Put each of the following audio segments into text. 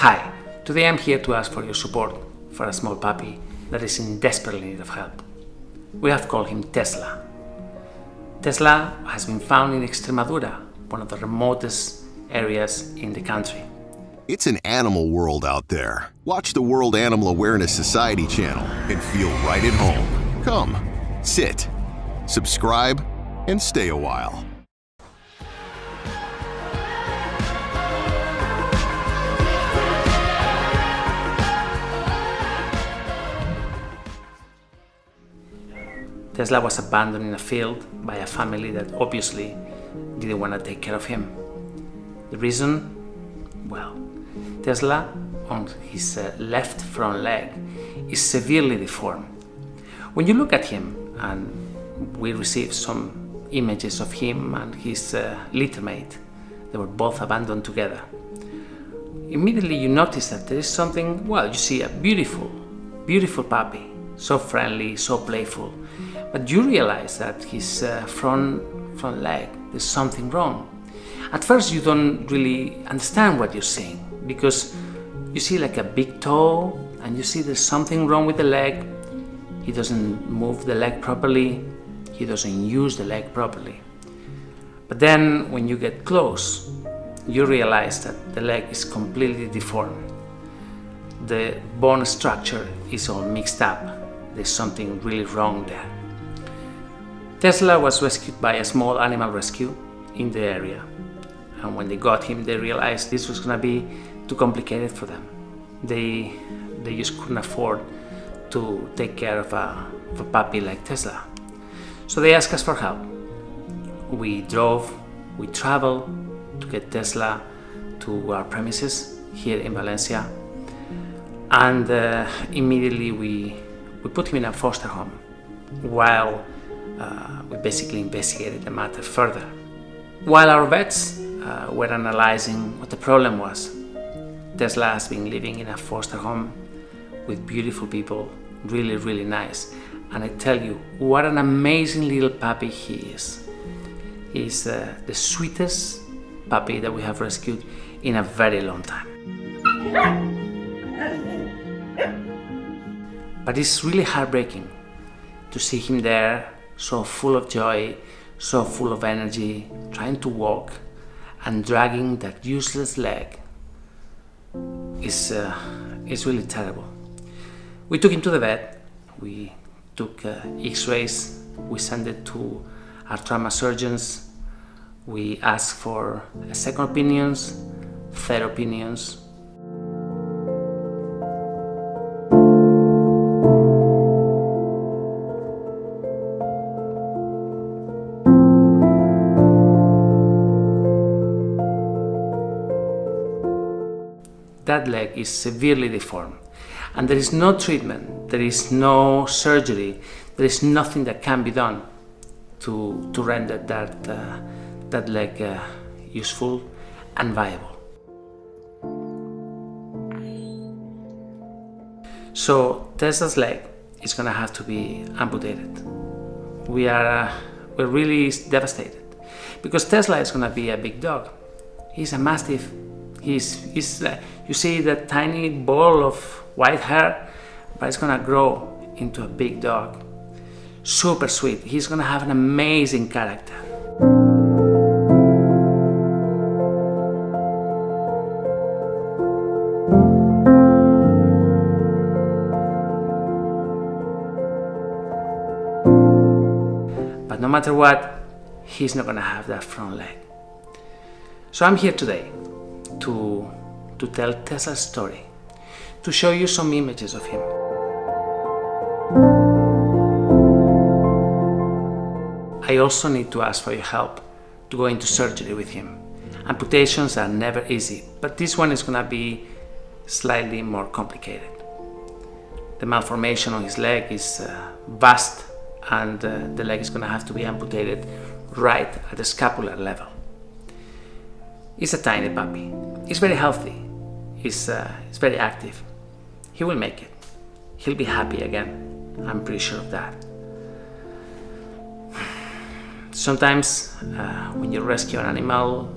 Hi, today I'm here to ask for your support for a small puppy that is in desperate need of help. We have called him Tesla. Tesla has been found in Extremadura, one of the remotest areas in the country. It's an animal world out there. Watch the World Animal Awareness Society channel and feel right at home. Come, sit, subscribe, and stay a while. Tesla was abandoned in a field by a family that obviously didn't want to take care of him. The reason? Well, Tesla, on his left front leg, is severely deformed. When you look at him, and we received some images of him and his litter mate, they were both abandoned together. Immediately you notice that there is something, well, you see a beautiful, beautiful puppy, so friendly, so playful, but you realize that his front leg, there's something wrong. At first you don't really understand what you're seeing, because you see like a big toe and you see there's something wrong with the leg. He doesn't move the leg properly, he doesn't use the leg properly. But then when you get close, you realize that the leg is completely deformed. The bone structure is all mixed up. There's something really wrong there. Tesla was rescued by a small animal rescue in the area. And when they got him, they realized this was going to be too complicated for them. They just couldn't afford to take care of a puppy like Tesla. So they asked us for help. We traveled to get Tesla to our premises here in Valencia. And immediately we put him in a foster home while we basically investigated the matter further. While our vets were analyzing what the problem was, Tesla has been living in a foster home with beautiful people, really, really nice. And I tell you, what an amazing little puppy he is. He's the sweetest puppy that we have rescued in a very long time. But it's really heartbreaking to see him there, so full of joy, so full of energy, trying to walk and dragging that useless leg. It's really terrible. We took him to the vet, we took x-rays, we sent it to our trauma surgeons, we asked for second opinions, third opinions. That leg is severely deformed, and there is no treatment, there is no surgery, there is nothing that can be done to render that leg useful and viable. So Tesla's leg is going to have to be amputated. We're really devastated, because Tesla is going to be a big dog. He's a mastiff. He's you see that tiny ball of white hair, but it's gonna grow into a big dog. Super sweet. He's gonna have an amazing character. But no matter what, he's not gonna have that front leg. So I'm here today to tell Tesla's story, to show you some images of him. I also need to ask for your help to go into surgery with him. Amputations are never easy, but this one is going to be slightly more complicated. The malformation on his leg is vast, and the leg is going to have to be amputated right at the scapular level. He's a tiny puppy. He's very healthy. He's very active. He will make it. He'll be happy again. I'm pretty sure of that. Sometimes when you rescue an animal,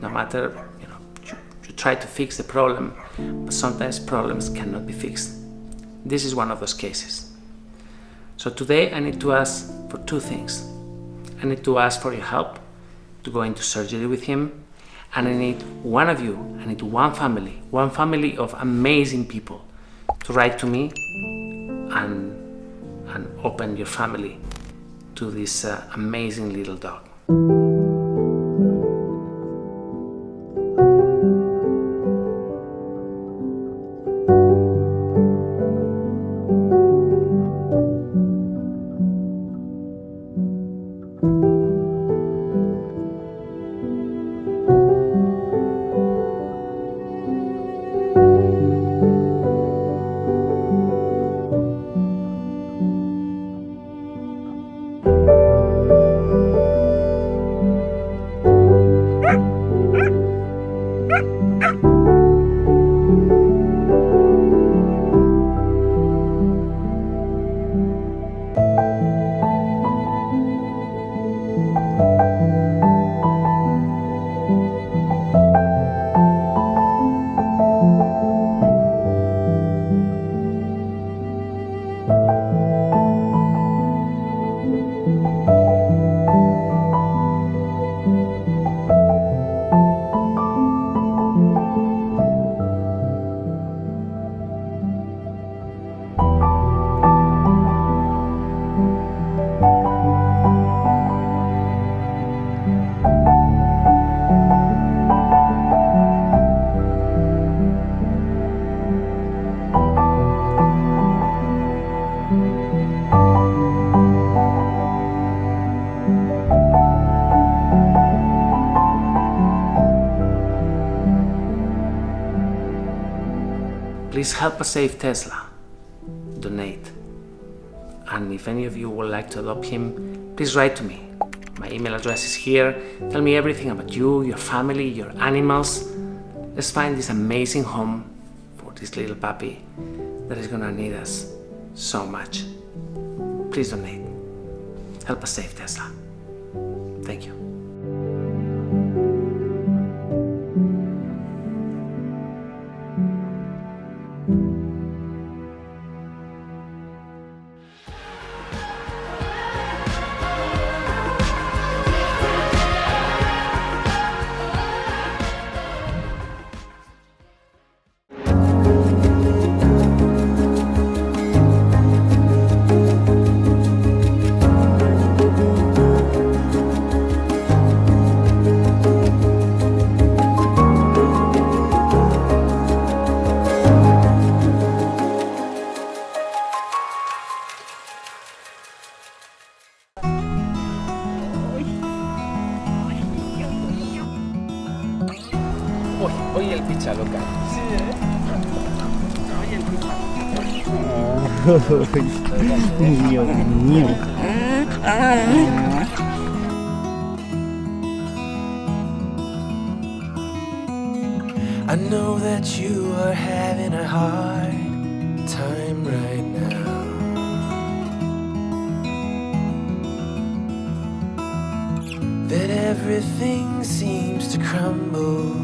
no matter, you try to fix the problem, but sometimes problems cannot be fixed. This is one of those cases. So today I need to ask for two things. I need to ask for your help to go into surgery with him, and I need one of you, I need one family of amazing people to write to me and open your family to this amazing little dog. Please help us save Tesla. Donate. And if any of you would like to adopt him, please write to me. My email address is here. Tell me everything about you, your family, your animals. Let's find this amazing home for this little puppy that is gonna need us so much. Please donate. Help us save Tesla. Thank you. Oye, el picha loca. Sí, Oye, el picha. Dios mío. I know that you are having a hard time right now. That everything seems to crumble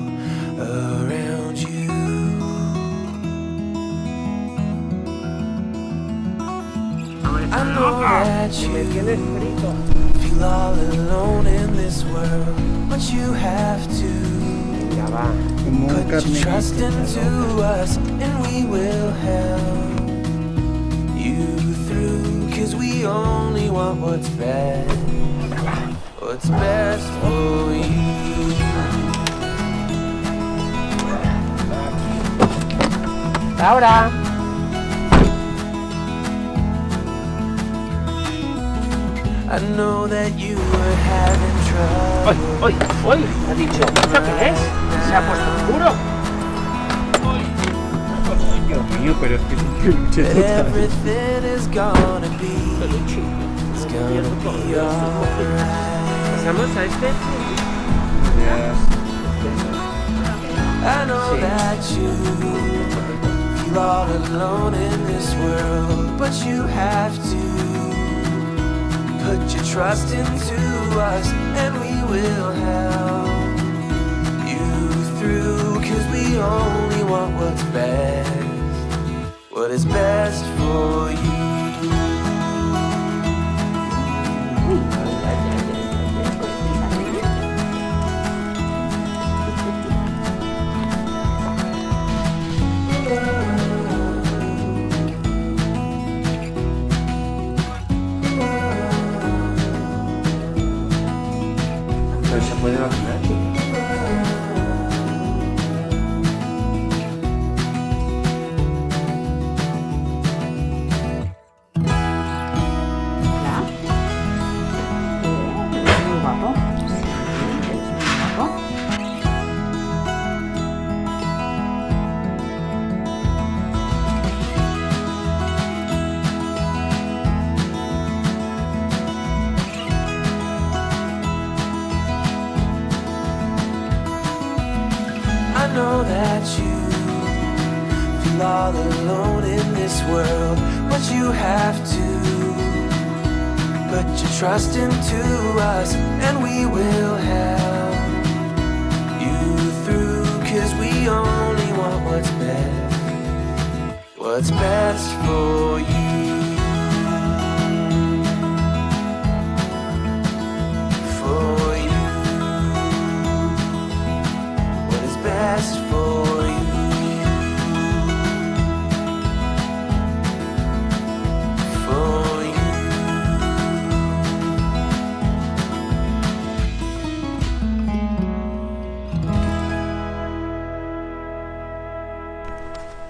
around you. I know that you feel all alone in this world, but you have to put your trust into us, and we will help you through, 'cause we only want what's best for you. Laura. I know that you were having trouble. ¡Oy! Ha dicho, ¿esto qué es? ¿Se ha puesto oscuro? Dios mío, pero es que That everything is gonna be, it's gonna be alright. ¿Pasamos a este? I know that you feel all alone in this world, but you have to put your trust into us, and we will help you through, 'cause we want what's best, what is best for you. Pero se puede vacunar, chica. Muy guapo. Sí, es muy guapo. I know that you feel all alone in this world, but you have to put your trust into us, and we will help you through, 'cause we only want what's best for you. For you. What is best for you. For you.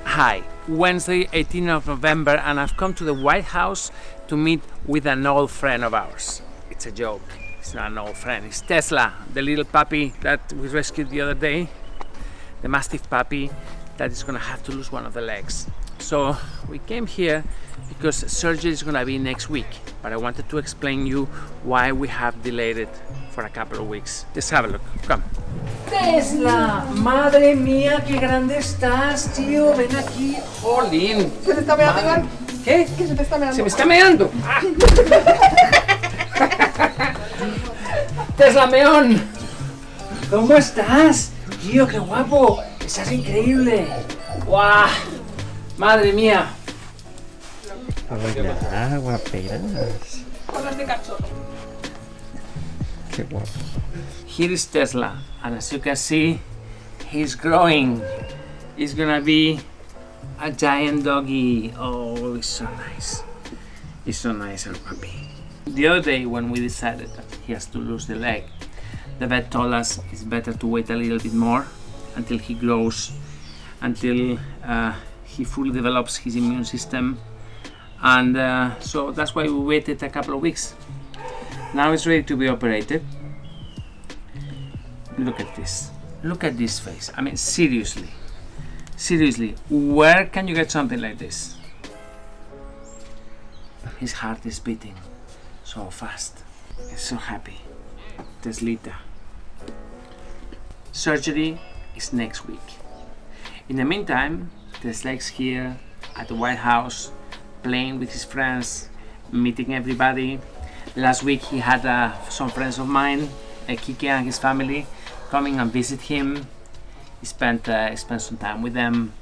Hi, Wednesday, 18th of November, and I've come to the White House to meet with an old friend of ours. It's a joke, it's not an old friend, it's Tesla, the little puppy that we rescued the other day, the Mastiff puppy that is gonna have to lose one of the legs. So we came here because surgery is gonna be next week, but I wanted to explain you why we have delayed it for a couple of weeks. Let's have a look, come. Tesla, madre mía, qué grande estás, tío. Ven aquí, jolín. ¿Se te está meando, Iván? ¿Qué? ¿Qué se te está meando? Se me está meando. Ah. Tesla Meón, ¿cómo estás? Tío, qué guapo. Estás increíble. ¡Guau! Madre mía. Hola, guaperas. Hablas de cachorro. Qué guapo. Here is Tesla, and as you can see, he's growing. He's gonna be a giant doggy. Oh, he's so nice. He's so nice, our puppy. The other day, when we decided that he has to lose the leg, the vet told us it's better to wait a little bit more until he grows, until he fully develops his immune system, and so that's why we waited a couple of weeks. Now it's ready to be operated. Look at this. Look at this face. I mean, seriously. Seriously, where can you get something like this? His heart is beating so fast. He's so happy. Teslita. Surgery is next week. In the meantime, Tesla's here at the White House, playing with his friends, meeting everybody. Last week he had some friends of mine, Kike and his family, coming and visit him. He spent some time with them.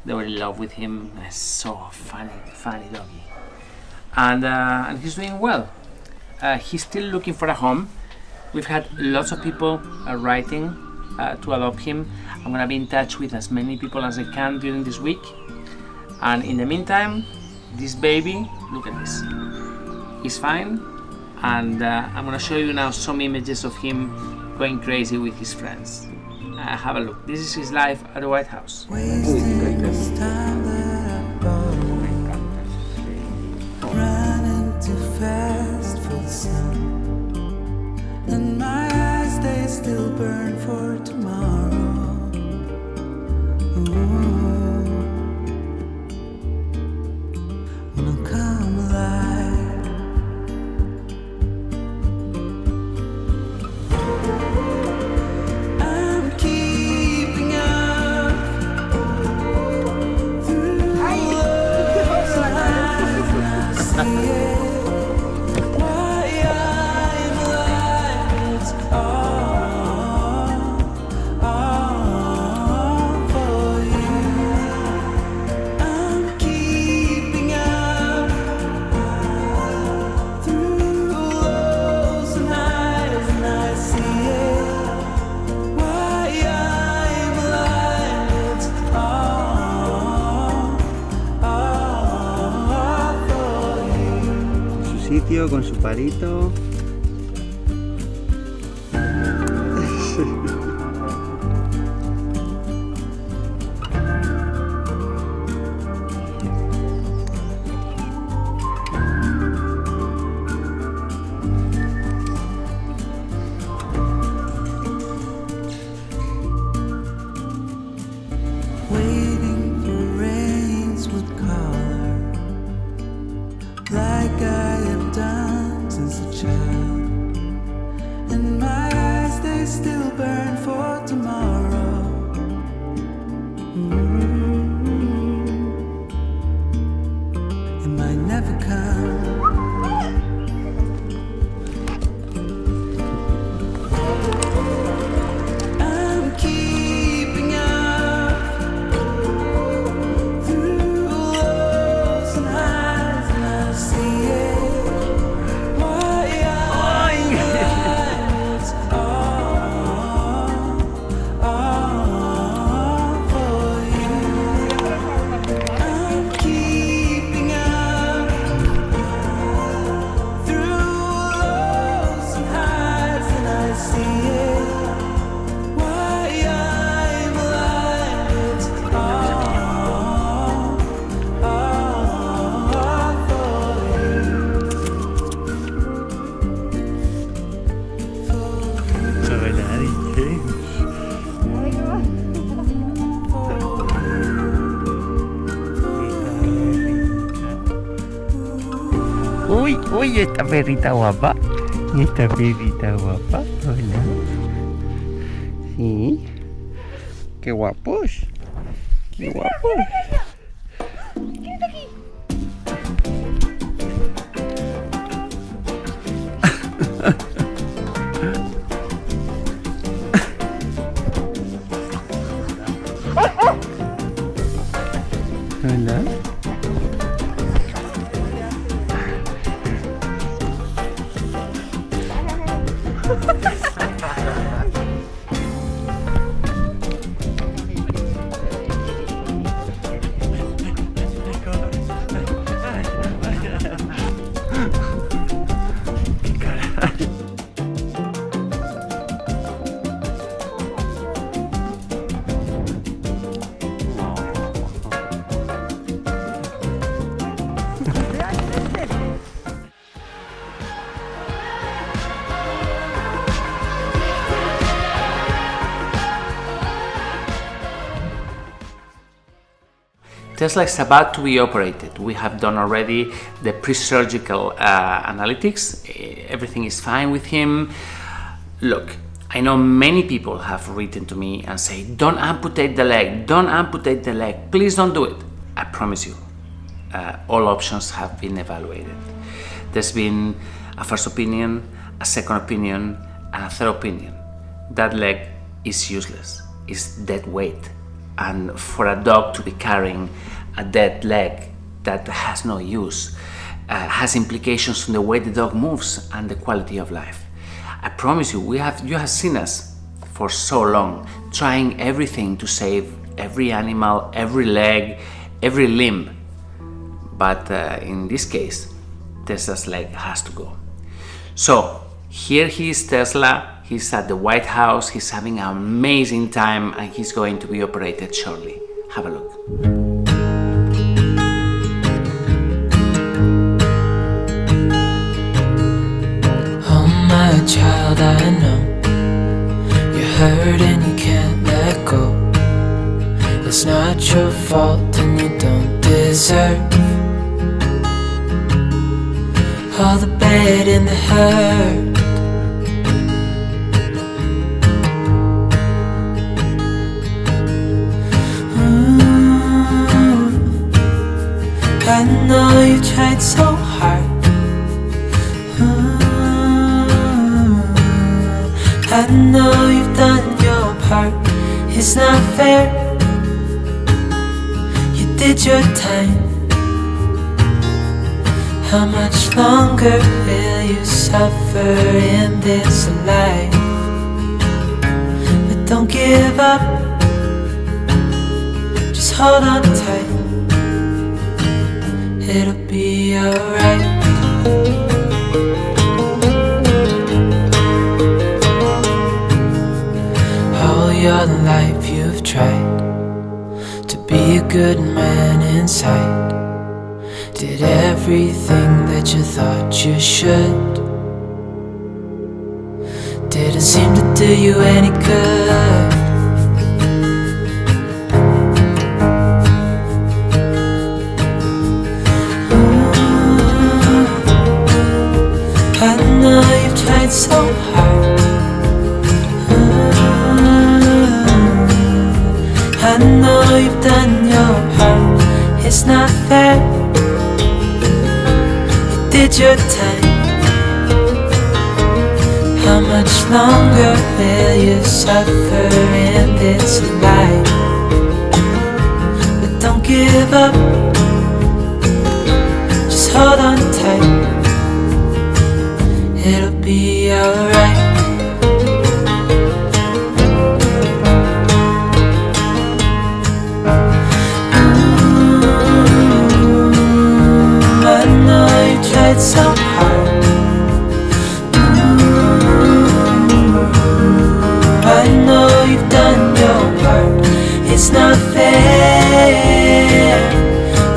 They were in love with him. He's so funny doggy, and he's doing well. He's still looking for a home. We've had lots of people writing to adopt him. I'm gonna be in touch with as many people as I can during this week. And in the meantime, this baby, look at this. He's fine, and I'm gonna show you now some images of him going crazy with his friends. Have a look. This is his life at the White House. Running too fast for the sun, and my eyes they still burn for tomorrow. Wanna come alive. I'm keeping up through those lines. I see it. Why I'm alive, it's all tío con su palito. Waiting for rains with color, like I have done since a child. And my eyes, they still burn for tomorrow. It might never come. I'm keeping up through lows and highs, and I see it. Why it's all for you. I'm keeping up through lows and highs, and I see it. Why I'm alive, it's all Uy, uy, esta perrita guapa. Esta perrita guapa. Hola. Sí. Qué guapos. Qué guapos. Hola. Tesla is about to be operated. We have done already the pre-surgical analytics. Everything is fine with him. Look, I know many people have written to me and say, don't amputate the leg, don't amputate the leg, please don't do it. I promise you, all options have been evaluated. There's been a first opinion, a second opinion, and a third opinion. That leg is useless, it's dead weight. And for a dog to be carrying a dead leg that has no use, has implications on the way the dog moves and the quality of life. I promise you, you have seen us for so long, trying everything to save every animal, every leg, every limb. But in this case, Tesla's leg has to go. So here he is, Tesla. He's at the White House, he's having an amazing time, and he's going to be operated shortly. Have a look. Oh my child, I know you're hurt and you can't let go. It's not your fault and you don't deserve all the bad and the hurt. I know you tried so hard. I know you've done your part. It's not fair. You did your time. How much longer will you suffer in this life? But don't give up. Just hold on tight. It'll be alright. All your life you've tried to be a good man inside. Did everything that you thought you should. Didn't seem to do you any good. I know you've tried so hard. I know you've done your part. It's not fair. You did your time. How much longer will you suffer in this life? But don't give up. Just hold on tight. It'll be alright. I know you tried so hard. I know you've done your part. It's not fair.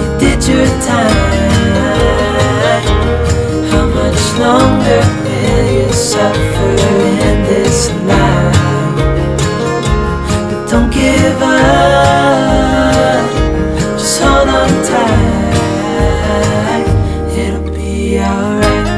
You did your time. How much longer will you suffer in this life? But don't give up. Just hold on tight. It'll be alright.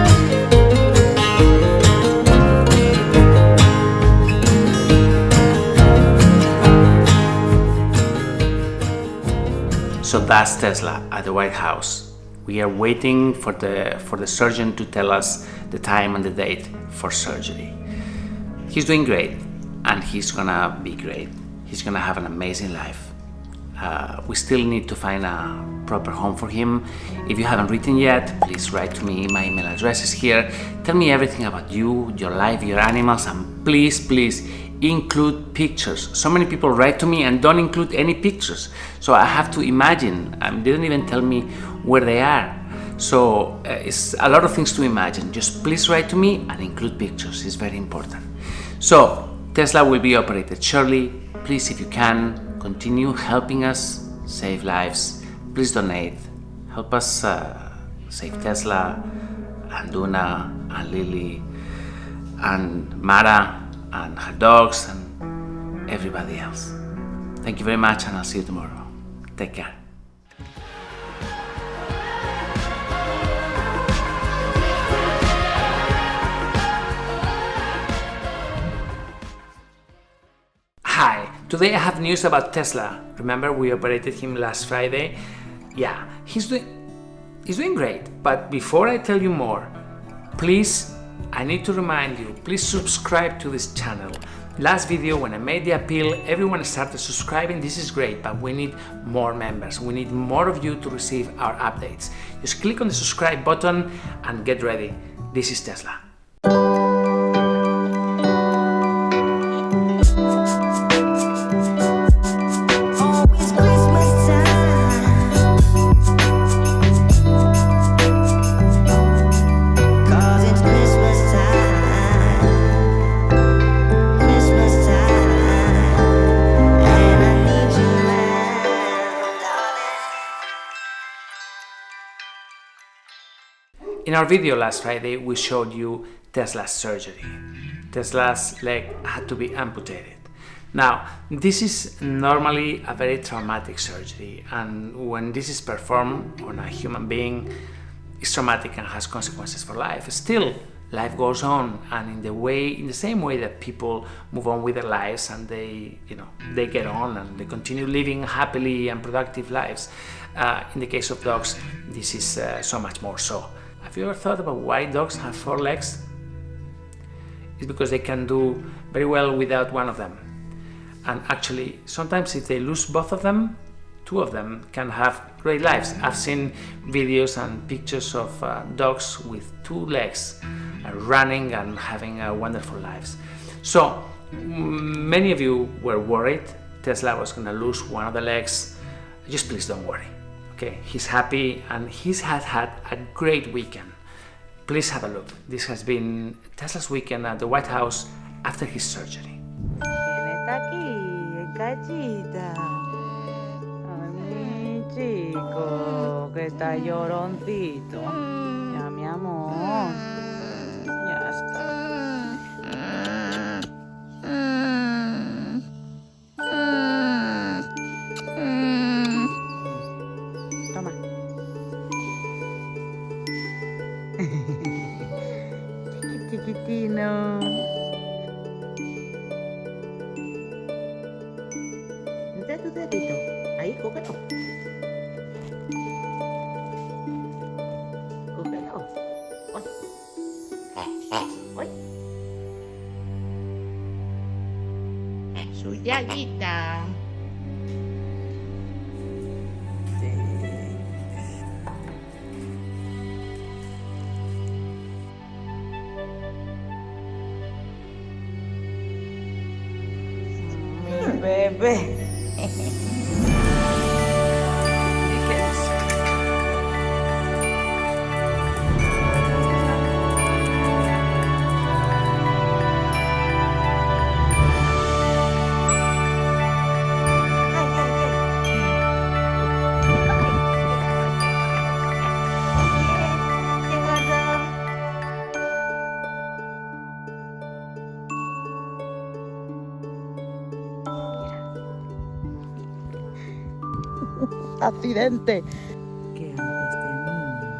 So that's Tesla at the White House. We are waiting for the surgeon to tell us the time and the date for surgery. He's doing great, and he's gonna be great. He's gonna have an amazing life. We still need to find a proper home for him. If you haven't written yet, please write to me. My email address is here. Tell me everything about you, your life, your animals, and please include pictures. So many people write to me and don't include any pictures. So I have to imagine. They didn't even tell me where they are. So it's a lot of things to imagine. Just please write to me and include pictures. It's very important. So Tesla will be operated shortly. Please, if you can, continue helping us save lives. Please donate. Help us save Tesla and Duna and Lily and Mara and her dogs and everybody else. Thank you very much, and I'll see you tomorrow. Take care. Hi, today I have news about Tesla. Remember we operated him last Friday? Yeah, he's doing great. But before I tell you more, please, I need to remind you, please subscribe to this channel. Last video, when I made the appeal, everyone started subscribing. This is great, but we need more members. We need more of you to receive our updates. Just click on the subscribe button and get ready. This is Tesla. In our video last Friday, we showed you Tesla's surgery. Tesla's leg had to be amputated. Now, this is normally a very traumatic surgery, and when this is performed on a human being, it's traumatic and has consequences for life. Still, life goes on, and in the same way that people move on with their lives and they get on and they continue living happily and productive lives. In the case of dogs, this is so much more so. Have you ever thought about why dogs have 4 legs? It's because they can do very well without one of them. And actually, sometimes if they lose both of them, 2 of them can have great lives. I've seen videos and pictures of dogs with 2 legs running and having wonderful lives. So many of you were worried Tesla was going to lose one of the legs. Just please don't worry. Okay, he's happy and he's had a great weekend. Please have a look. This has been Tesla's weekend at the White House after his surgery. ¿Quién está aquí? En cachita. Ay, mi chico, que está lloroncito. Ya, mi amor. Ya está. Toma. Chiquitino. Mira tu dedito. Ahí, cógelo. Cógelo. Ay. Ay. Su llaguita. Mi bebé. Accidente. ¿Qué hace este niño?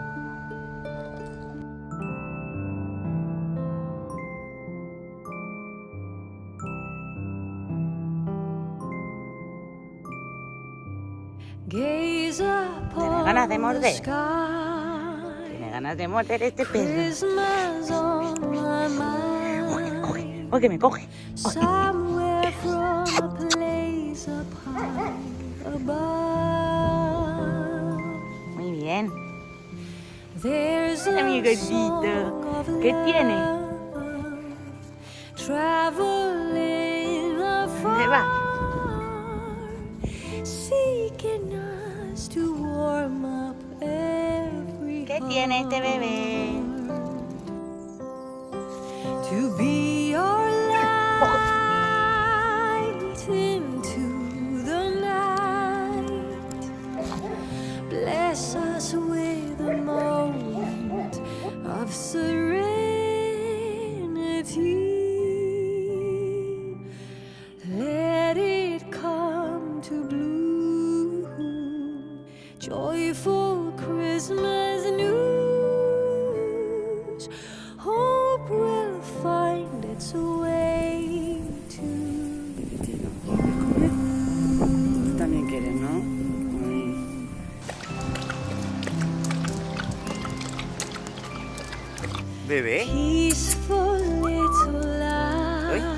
¿Tiene ganas de morder? ¿Tiene ganas de morder este perro? Coge, coge. Oye, me coge. Muy bien. Hola, mi gatito. ¿Qué tiene? ¿Dónde va? ¿Qué tiene este bebé? Bless us with a moment of serenity. Let it come to bloom. Joyful Christmas news. Hope will find its way to you. Tú también quieres, ¿no? Bebé. Peaceful little lights.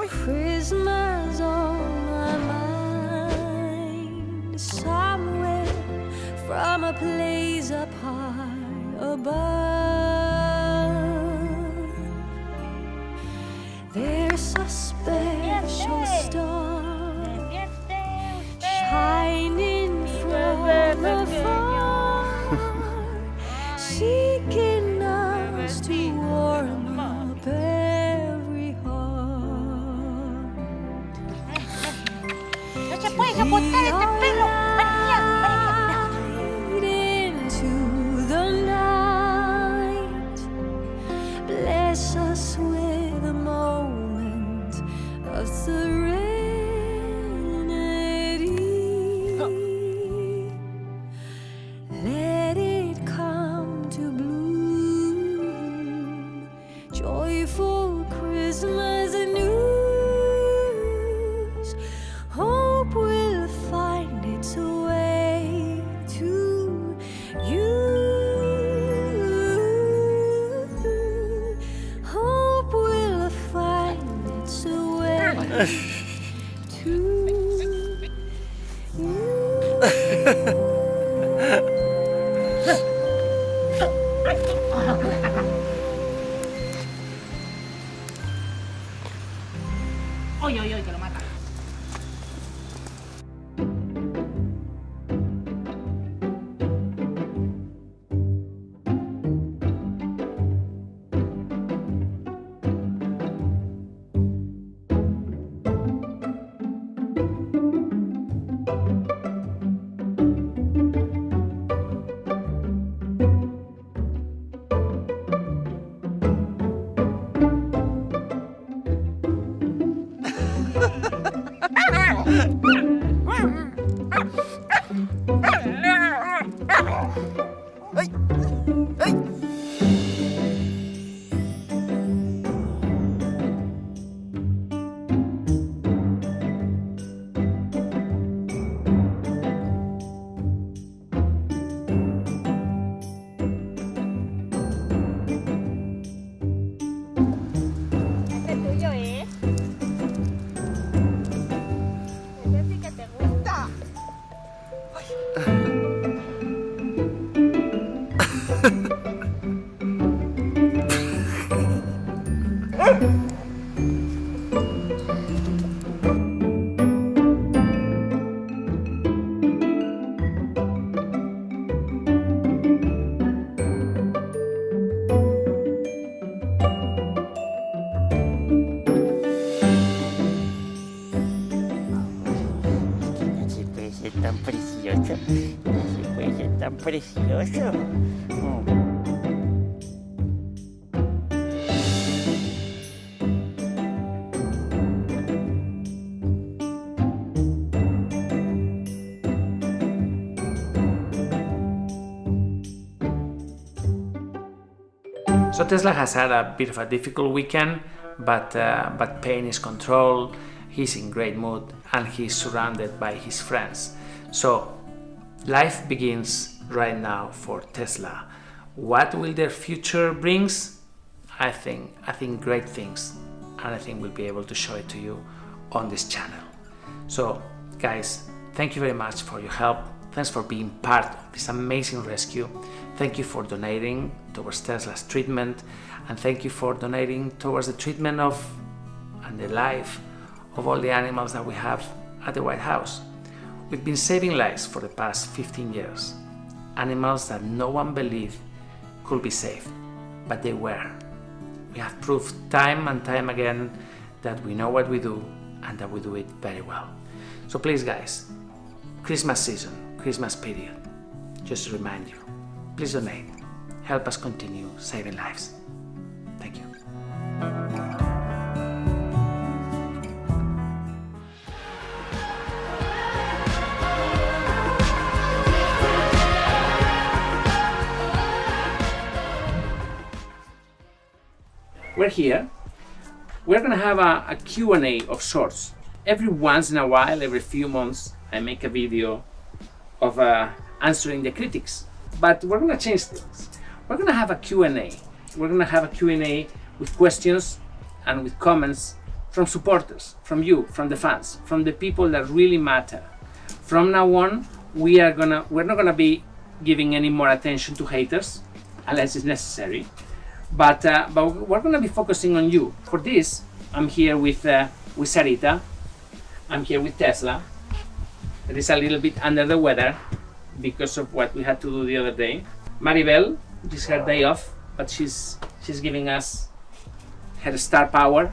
Christmas on my mind. Somewhere from a place up high above. There's a special star shining from afar, seeking us to warm up every heart. No se puede soportar este pelo. Into the night, bless us with a moment of serenity. Let it come to bloom. Joyful Christmas news. Hope will find its way to you. Hope will find its way to you. Oye, oye, oye, que lo mata. tan precioso. No se puede ser tan precioso. So Tesla has had a bit of a difficult weekend, but pain is controlled, he's in great mood, and he's surrounded by his friends. So life begins right now for Tesla. What will their future brings? I think great things, and I think we'll be able to show it to you on this channel. So guys, thank you very much for your help. Thanks for being part of this amazing rescue. Thank you for donating towards Tesla's treatment, and thank you for donating towards the treatment of and the life of all the animals that we have at the White House. We've been saving lives for the past 15 years. Animals that no one believed could be saved, but they were. We have proved time and time again that we know what we do and that we do it very well. So please guys, Christmas season, Christmas period, just to remind you, please donate. Help us continue saving lives. Thank you. We're here. We're gonna have a Q&A of sorts. Every once in a while, every few months, I make a video of answering the critics. But we're gonna change things. We're gonna have a Q&A. We're gonna have a Q&A with questions and with comments from supporters, from you, from the fans, from the people that really matter. From now on, we're not gonna be giving any more attention to haters, unless it's necessary. But we're gonna be focusing on you. For this, I'm here with Sarita. I'm here with Tesla. That is a little bit under the weather because of what we had to do the other day. Maribel, it is her day off, but she's giving us her star power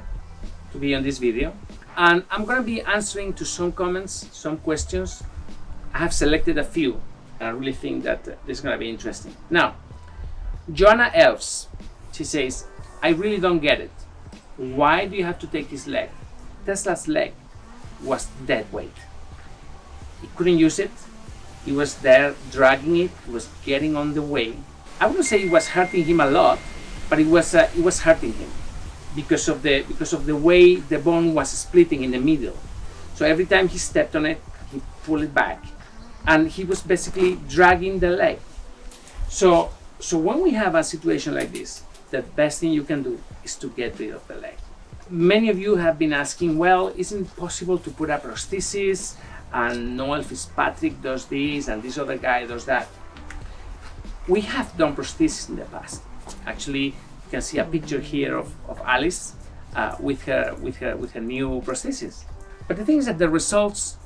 to be on this video. And I'm gonna be answering to some comments, some questions. I have selected a few, and I really think that this is gonna be interesting. Now, Joanna Elves, she says, I really don't get it. Why do you have to take his leg? Tesla's leg was dead weight. He couldn't use it. He was there dragging it. He was getting on the way. I wouldn't say it was hurting him a lot, but it was hurting him because of the way the bone was splitting in the middle. So every time he stepped on it, he pulled it back, and he was basically dragging the leg. So when we have a situation like this, the best thing you can do is to get rid of the leg. Many of you have been asking, well, isn't it possible to put a prosthesis? And Noel Fitzpatrick does this, and this other guy does that. We have done prosthesis in the past. Actually, you can see a picture here of Alice with her new prosthesis. But the thing is that the results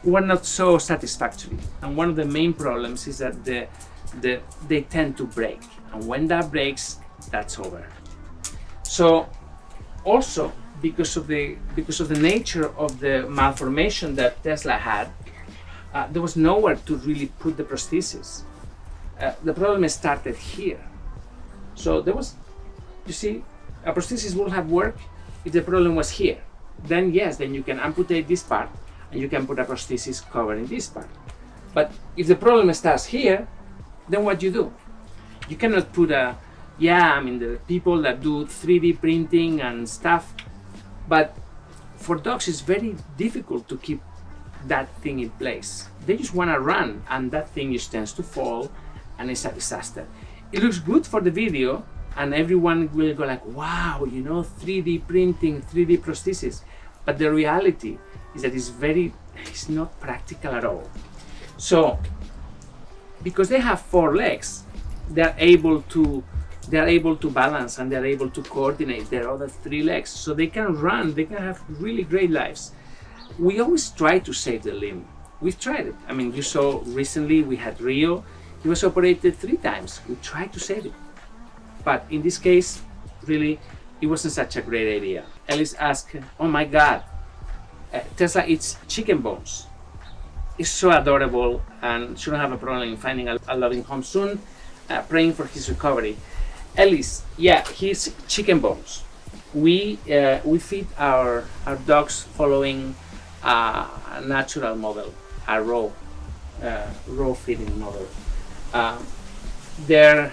were not so satisfactory. And one of the main problems is that they tend to break. And when that breaks, that's over. So also, because of the nature of the malformation that Tesla had, there was nowhere to really put the prosthesis. The problem started here. So there was, you see, a prosthesis would have worked if the problem was here. Then yes, then you can amputate this part and you can put a prosthesis covering this part. But if the problem starts here, then what do? You cannot put a, there are people that do 3D printing and stuff, but for dogs it's very difficult to keep that thing in place. They just want to run, and that thing just tends to fall, and it's a disaster. It looks good for the video, and everyone will go like, wow, 3D printing, 3D prosthesis. But the reality is that it's not practical at all. So, because they have 4 legs, they're able to balance, and they're able to coordinate their other 3 legs, so they can run, they can have really great lives. We always try to save the limb. We've tried it. You saw recently we had Rio. He was operated 3 times. We tried to save it. But in this case, really, it wasn't such a great idea. Ellis asked, oh my God, Tesla eats chicken bones. is so adorable and shouldn't have a problem in finding a loving home soon. Praying for his recovery. Ellis, yeah, he's chicken bones. We feed our dogs following a natural model, a raw feeding model. Their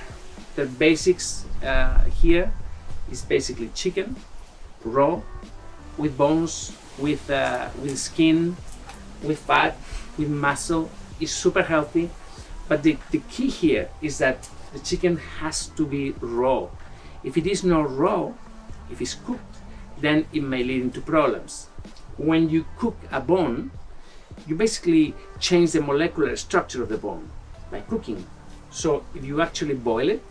basics here is basically chicken, raw, with bones, with skin, with fat, with muscle. It's super healthy. But the key here is that the chicken has to be raw. If it is not raw, if it's cooked, then it may lead into problems. When you cook a bone, you basically change the molecular structure of the bone by cooking. So if you actually boil it,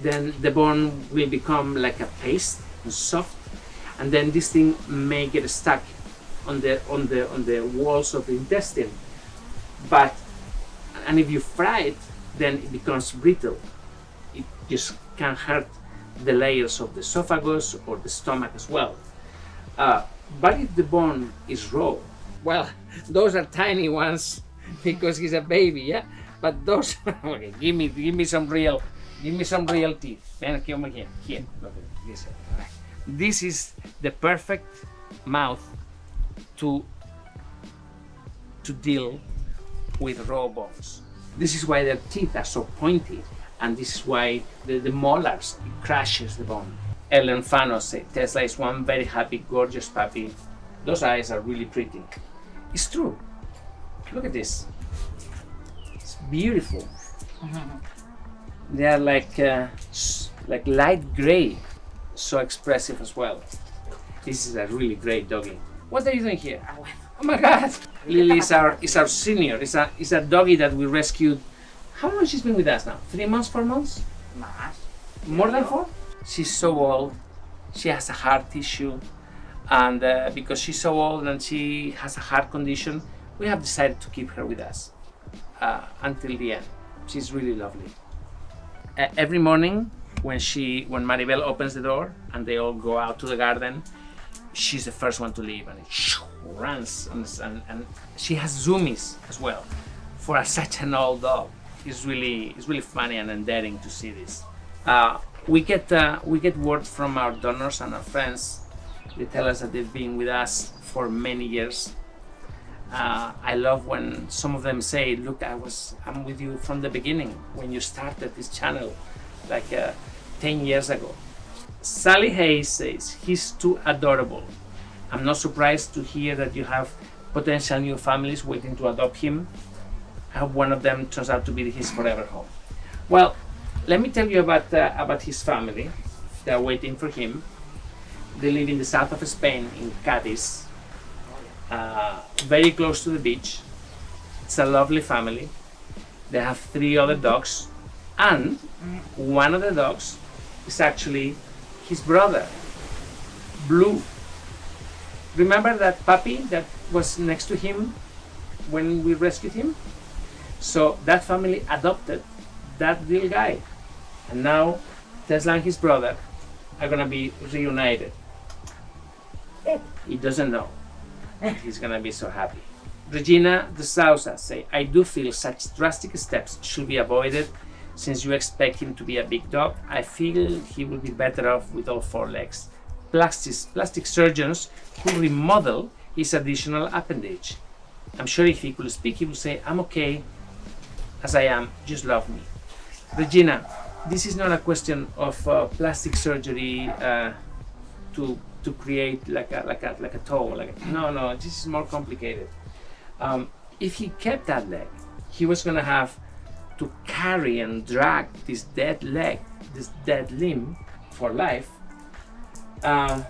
then the bone will become like a paste and soft, and then this thing may get stuck on the walls of the intestine. And if you fry it, then it becomes brittle. It just can hurt the layers of the esophagus or the stomach as well. But if the bone is raw, well, those are tiny ones because he's a baby, yeah. But those, okay, give me some real teeth. Ven aquí, over here. Here, look at this. This is the perfect mouth to deal with raw bones. This is why their teeth are so pointy, and this is why the molars, it crashes the bone. Ellen Fano said, Tesla is one very happy, gorgeous puppy. Those eyes are really pretty. It's true. Look at this. It's beautiful. They are like light gray, so expressive as well. This is a really great doggy. What are you doing here? Oh my God! Lily is our senior. It's a doggy that we rescued. How long has she been with us now? 3 months, 4 months? More than 4? She's so old. She has a heart issue, and because she's so old and she has a heart condition, we have decided to keep her with us until the end. She's really lovely. Every morning when Maribel opens the door and they all go out to the garden, she's the first one to leave and runs, and she has zoomies as well. For such an old dog, it's really funny and endearing to see this. We get word from our donors and our friends. They tell us that they've been with us for many years. I love when some of them say, "Look, I'm with you from the beginning when you started this channel, like 10 years ago." Sally Hayes says, "He's too adorable. I'm not surprised to hear that you have potential new families waiting to adopt him. I hope one of them turns out to be his forever home." Well, let me tell you about his family. They're waiting for him. They live in the south of Spain, in Cadiz, very close to the beach. It's a lovely family. They have 3 other dogs, and one of the dogs is actually his brother, Blue. Remember that puppy that was next to him when we rescued him? So that family adopted that little guy, and now Tesla and his brother are gonna be reunited. He doesn't know. He's gonna be so happy. Regina de Sousa say, "I do feel such drastic steps should be avoided. Since you expect him to be a big dog, I feel he will be better off with all 4 legs. Plastic surgeons who remodel his additional appendage. I'm sure if he could speak, he would say, 'I'm okay as I am, just love me.'" Regina, this is not a question of plastic surgery to create like a toe. No, this is more complicated. If he kept that leg, he was gonna have to carry and drag this dead leg, this dead limb for life, and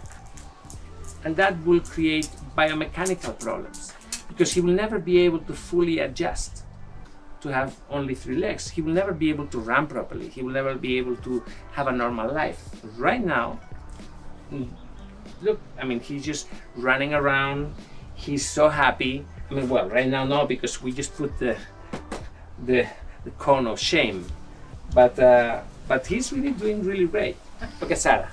that will create biomechanical problems because he will never be able to fully adjust to have only 3 legs. He will never be able to run properly. He will never be able to have a normal life. Right now, look, I mean, he's just running around. He's so happy. I mean, well, right now no, because we just put the cone of shame, but he's really doing really great. Look at Sarah.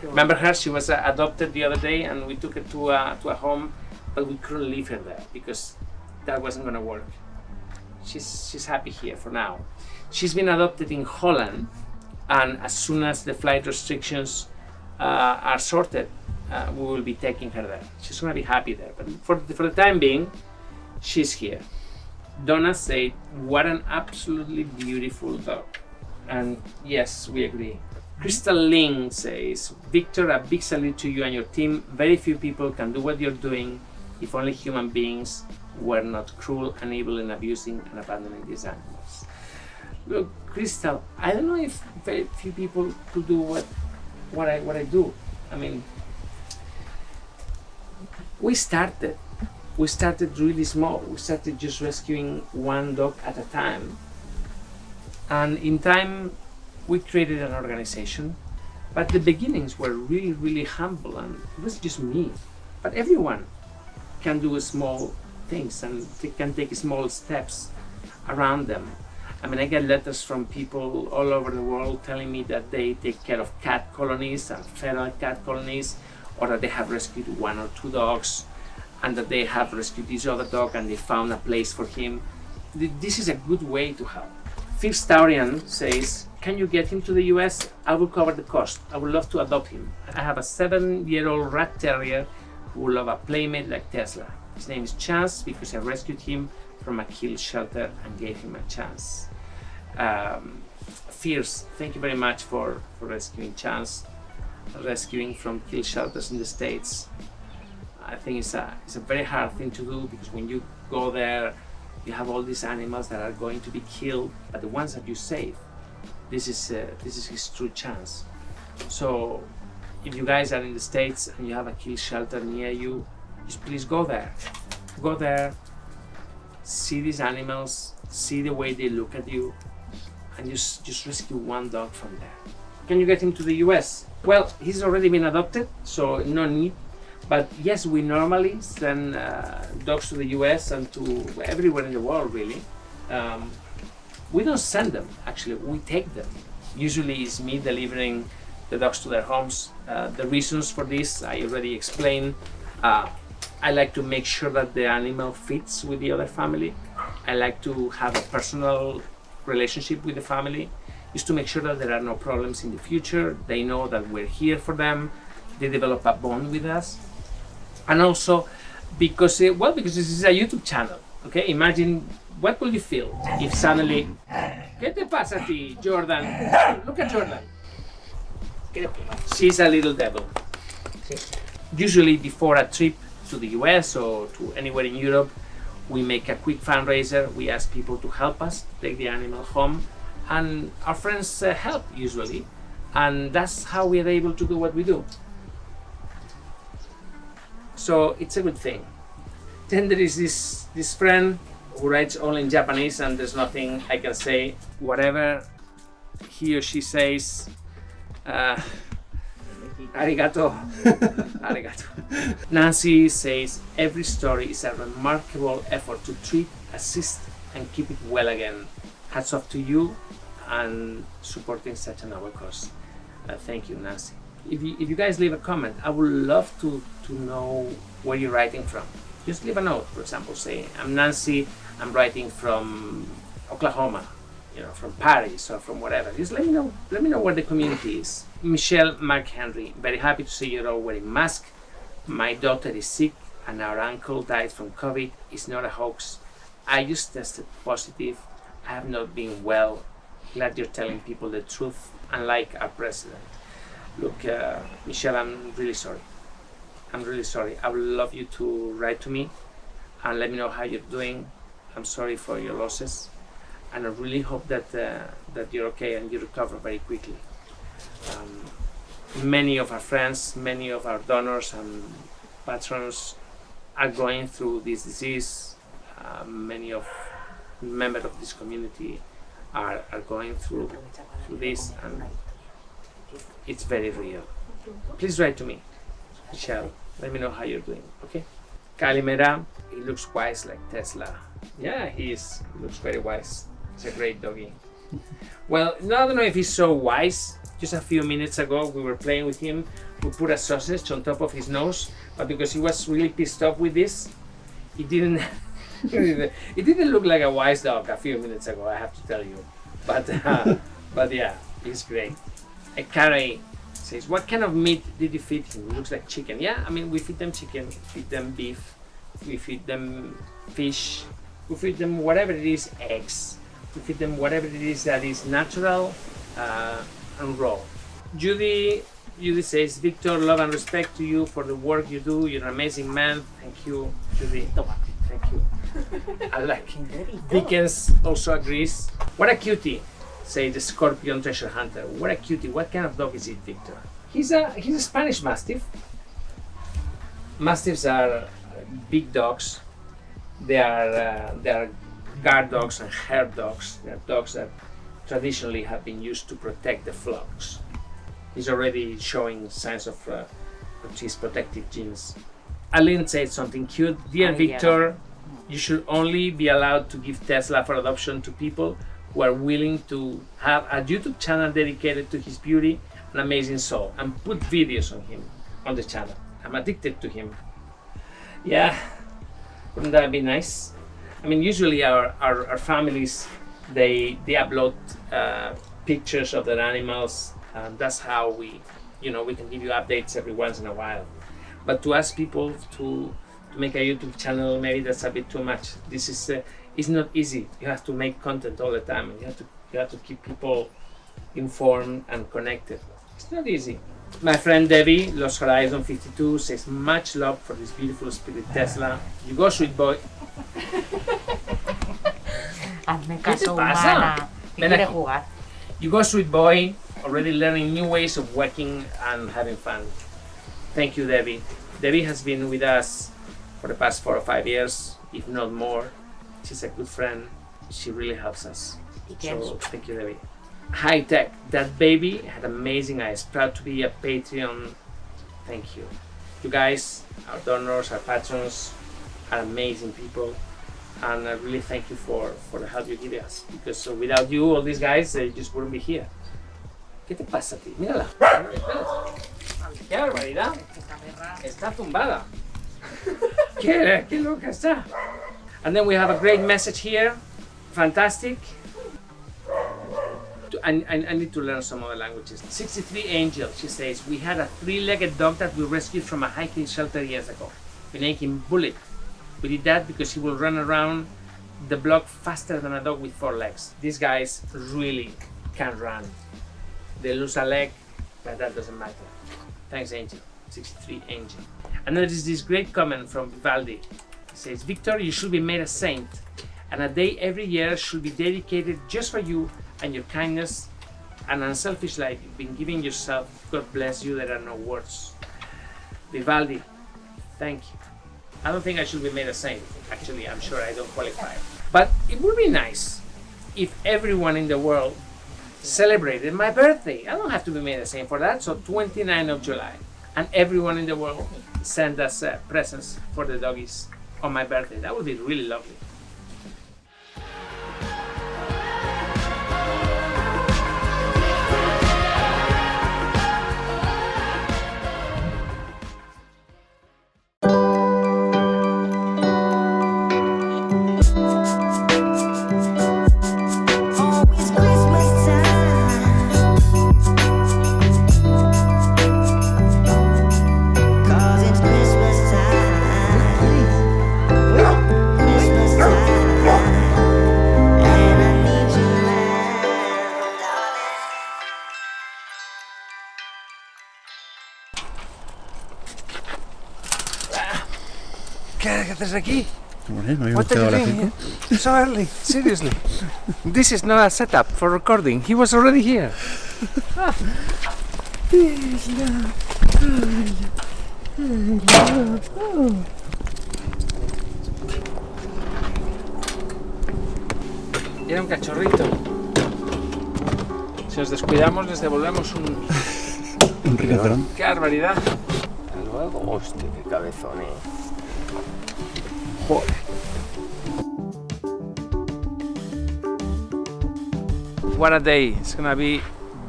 Remember her? She was adopted the other day, and we took her to a home but we couldn't leave her there because that wasn't going to work. She's happy here for now. She's been adopted in Holland, and as soon as the flight restrictions are sorted, we will be taking her there. She's going to be happy there, but for the time being, she's here. Donna said, "What an absolutely beautiful dog." And yes, we agree. Crystal Ling says, "Victor, a big salute to you and your team. Very few people can do what you're doing. If only human beings were not cruel and evil in abusing and abandoning these animals." Look, Crystal, I don't know if very few people could do what I do. I mean, we started really small. We started just rescuing one dog at a time. And in time, we created an organization. But the beginnings were really, really humble, and it was just me. But everyone can do small things, and they can take small steps around them. I mean, I get letters from people all over the world telling me that they take care of cat colonies and feral cat colonies, or that they have rescued 1 or 2 dogs, and that they have rescued this other dog and they found a place for him. This is a good way to help. Fierce Taurian says, "Can you get him to the US? I will cover the cost. I would love to adopt him. I have a 7-year-old rat terrier who will love a playmate like Tesla. His name is Chance because I rescued him from a kill shelter and gave him a chance." Fierce, thank you very much for rescuing Chance, rescuing from kill shelters in the States. I think it's a very hard thing to do, because when you go there, you have all these animals that are going to be killed, but the ones that you save, this is his true chance. So if you guys are in the States and you have a kill shelter near you, just please go there. Go there, see these animals, see the way they look at you, and just rescue one dog from there. Can you get him to the US? Well, he's already been adopted, so no need. But yes, we normally send dogs to the US and to everywhere in the world, really. We don't send them, actually, we take them. Usually it's me delivering the dogs to their homes. The reasons for this, I already explained. I like to make sure that the animal fits with the other family. I like to have a personal relationship with the family, just to make sure that there are no problems in the future. They know that we're here for them. They develop a bond with us. And also because this is a YouTube channel, okay? Imagine, what will you feel if suddenly, ¿Qué te pasa a ti, Jordan? Look at Jordan. She's a little devil. Usually before a trip to the US or to anywhere in Europe, we make a quick fundraiser. We ask people to help us take the animal home, and our friends help usually, and that's how we are able to do what we do. So it's a good thing. Then there is this friend who writes only in Japanese, and there's nothing I can say. Whatever he or she says, arigato. Arigato. Nancy says, "Every story is a remarkable effort to treat, assist, and keep it well again. Hats off to you and supporting such a noble cause." Thank you, Nancy. If you guys leave a comment, I would love to know where you're writing from. Just leave a note, for example, say, "I'm Nancy, I'm writing from Oklahoma, from Paris or from whatever." Just let me know where the community is. Michelle McHenry, "Very happy to see you all wearing masks. My daughter is sick and our uncle died from COVID. It's not a hoax. I just tested positive. I have not been well. Glad you're telling people the truth, unlike our president." Look, Michelle, I'm really sorry. I'm really sorry. I would love you to write to me and let me know how you're doing. I'm sorry for your losses, and I really hope that you're okay and you recover very quickly. Many of our friends, many of our donors and patrons are going through this disease. Many of members of this community are going through this, and it's very real. Please write to me, Michelle. Let me know how you're doing, okay? Kalimera, he looks wise like Tesla. Yeah, he is. He looks very wise. He's a great doggy. Well, I don't know if he's so wise, Just a few minutes ago, we were playing with him. We put a sausage on top of his nose, but because he was really pissed off with this, it didn't look like a wise dog a few minutes ago, I have to tell you. But yeah, he's great. Carey says, what kind of meat did you feed him? It looks like chicken. Yeah, I mean, we feed them chicken, we feed them beef, we feed them fish, we feed them whatever it is, eggs. We feed them whatever it is that is natural and raw. Judy says, Victor, love and respect to you for the work you do. You're an amazing man. Thank you, Judy. Thank you. I like it. Dickens also agrees. What a cutie, say the Scorpion Treasure Hunter. What a cutie. What kind of dog is it, Victor? He's a Spanish Mastiff. Mastiffs are big dogs. They are guard dogs and herd dogs. They are dogs that traditionally have been used to protect the flocks. He's already showing signs of his protective genes. Aline said something cute. Dear Victor, you should only be allowed to give Tesla for adoption to people who are willing to have a YouTube channel dedicated to his beauty and amazing soul and put videos on him on the channel. I'm addicted to him. Yeah, wouldn't that be nice? I mean, usually our families, they upload pictures of their animals. That's how we can give you updates every once in a while. But to ask people to make a YouTube channel, maybe that's a bit too much. This is it's not easy. You have to make content all the time, and you have to keep people informed and connected. It's not easy. My friend Debbie, Los Horizon 52, says much love for this beautiful spirit Tesla. You go, sweet boy. Hazme caso, humana. ¿Qué quiere jugar? You go, sweet boy. Already learning new ways of working and having fun. Thank you, Debbie. Debbie has been with us for the past 4 or 5 years, if not more. She's a good friend. She really helps us. So thank you, Debbie. High Tech, that baby had amazing eyes. Proud to be a Patreon. Thank you. You guys, our donors, our patrons, are amazing people. And I really thank you for the help you give us. Because without you, all these guys, they just wouldn't be here. ¿Qué te pasa a ti? Mírala. ¡Qué barbaridad! Está tumbada. ¡Qué loca está! And then we have a great message here. Fantastic. I need to learn some other languages. 63 Angel, she says, we had a 3-legged dog that we rescued from a hiking shelter years ago. We named him Bullet. We did that because he will run around the block faster than a dog with 4 legs. These guys really can run. They lose a leg, but that doesn't matter. Thanks, Angel. 63 Angel. And then there's this great comment from Vivaldi. He says, Victor, you should be made a saint, and a day every year should be dedicated just for you and your kindness and unselfish life you've been giving yourself. God bless you. There are no words. Vivaldi, thank you. I don't think I should be made a saint. Actually, I'm sure I don't qualify. But it would be nice if everyone in the world celebrated my birthday. I don't have to be made a saint for that. So 29th of July, and everyone in the world send us presents for the doggies on my birthday. That would be really lovely. ¿Qué haces aquí? What are you doing here? So early, seriously. This is not a setup for recording. He was already here. Era un cachorrito. Si nos descuidamos, les devolvemos un rinoceronte. ¡Qué barbaridad! Hasta luego. Hostia, qué cabezón, Joder. What a day. It's gonna be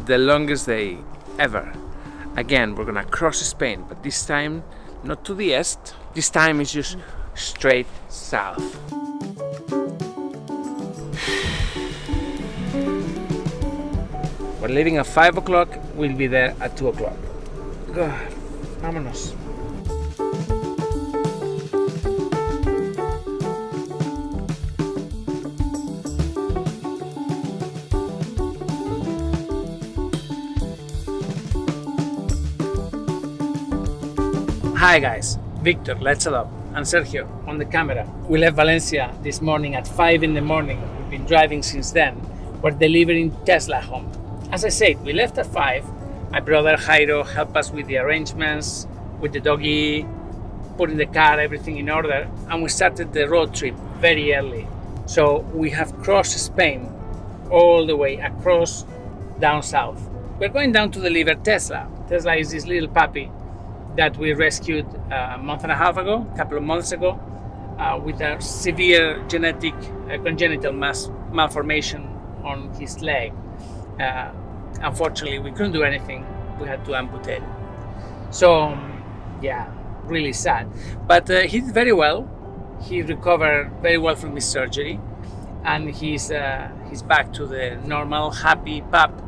the longest day ever. Again, we're gonna cross Spain, but this time not to the east. This time it's just straight south. We're leaving at 5 o'clock, we'll be there at 2 o'clock. Vámonos. Hi guys, Viktor, let's up, and Sergio on the camera. We left Valencia this morning at 5 in the morning. We've been driving since then. We're delivering Tesla home. As I said, we left at 5. My brother Jairo helped us with the arrangements, with the doggy, putting the car, everything in order, and we started the road trip very early. So we have crossed Spain all the way across down south. We're going down to deliver Tesla. Tesla is this little puppy that we rescued a month and a half ago, a couple of months ago, with a severe genetic congenital malformation on his leg. Unfortunately, we couldn't do anything. We had to amputate it. So, yeah, really sad. But he did very well. He recovered very well from his surgery, and he's back to the normal, happy pup.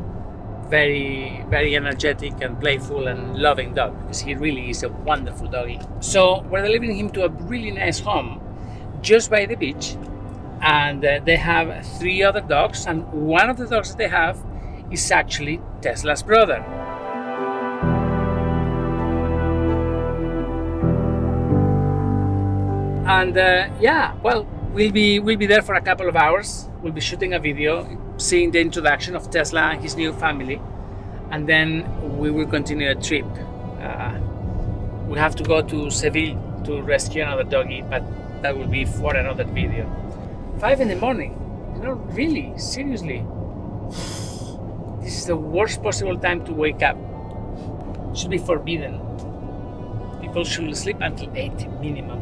Very, very energetic and playful and loving dog, because he really is a wonderful doggy. So we're delivering him to a really nice home just by the beach, and they have 3 other dogs, and one of the dogs that they have is actually Tesla's brother. And yeah, well, we'll be there for a couple of hours. We'll be shooting a video, seeing the introduction of Tesla and his new family, and then we will continue a trip. We have to go to Seville to rescue another doggy, but that will be for another video. 5 in the morning, really, seriously. This is the worst possible time to wake up. It should be forbidden. People should sleep until 8 minimum.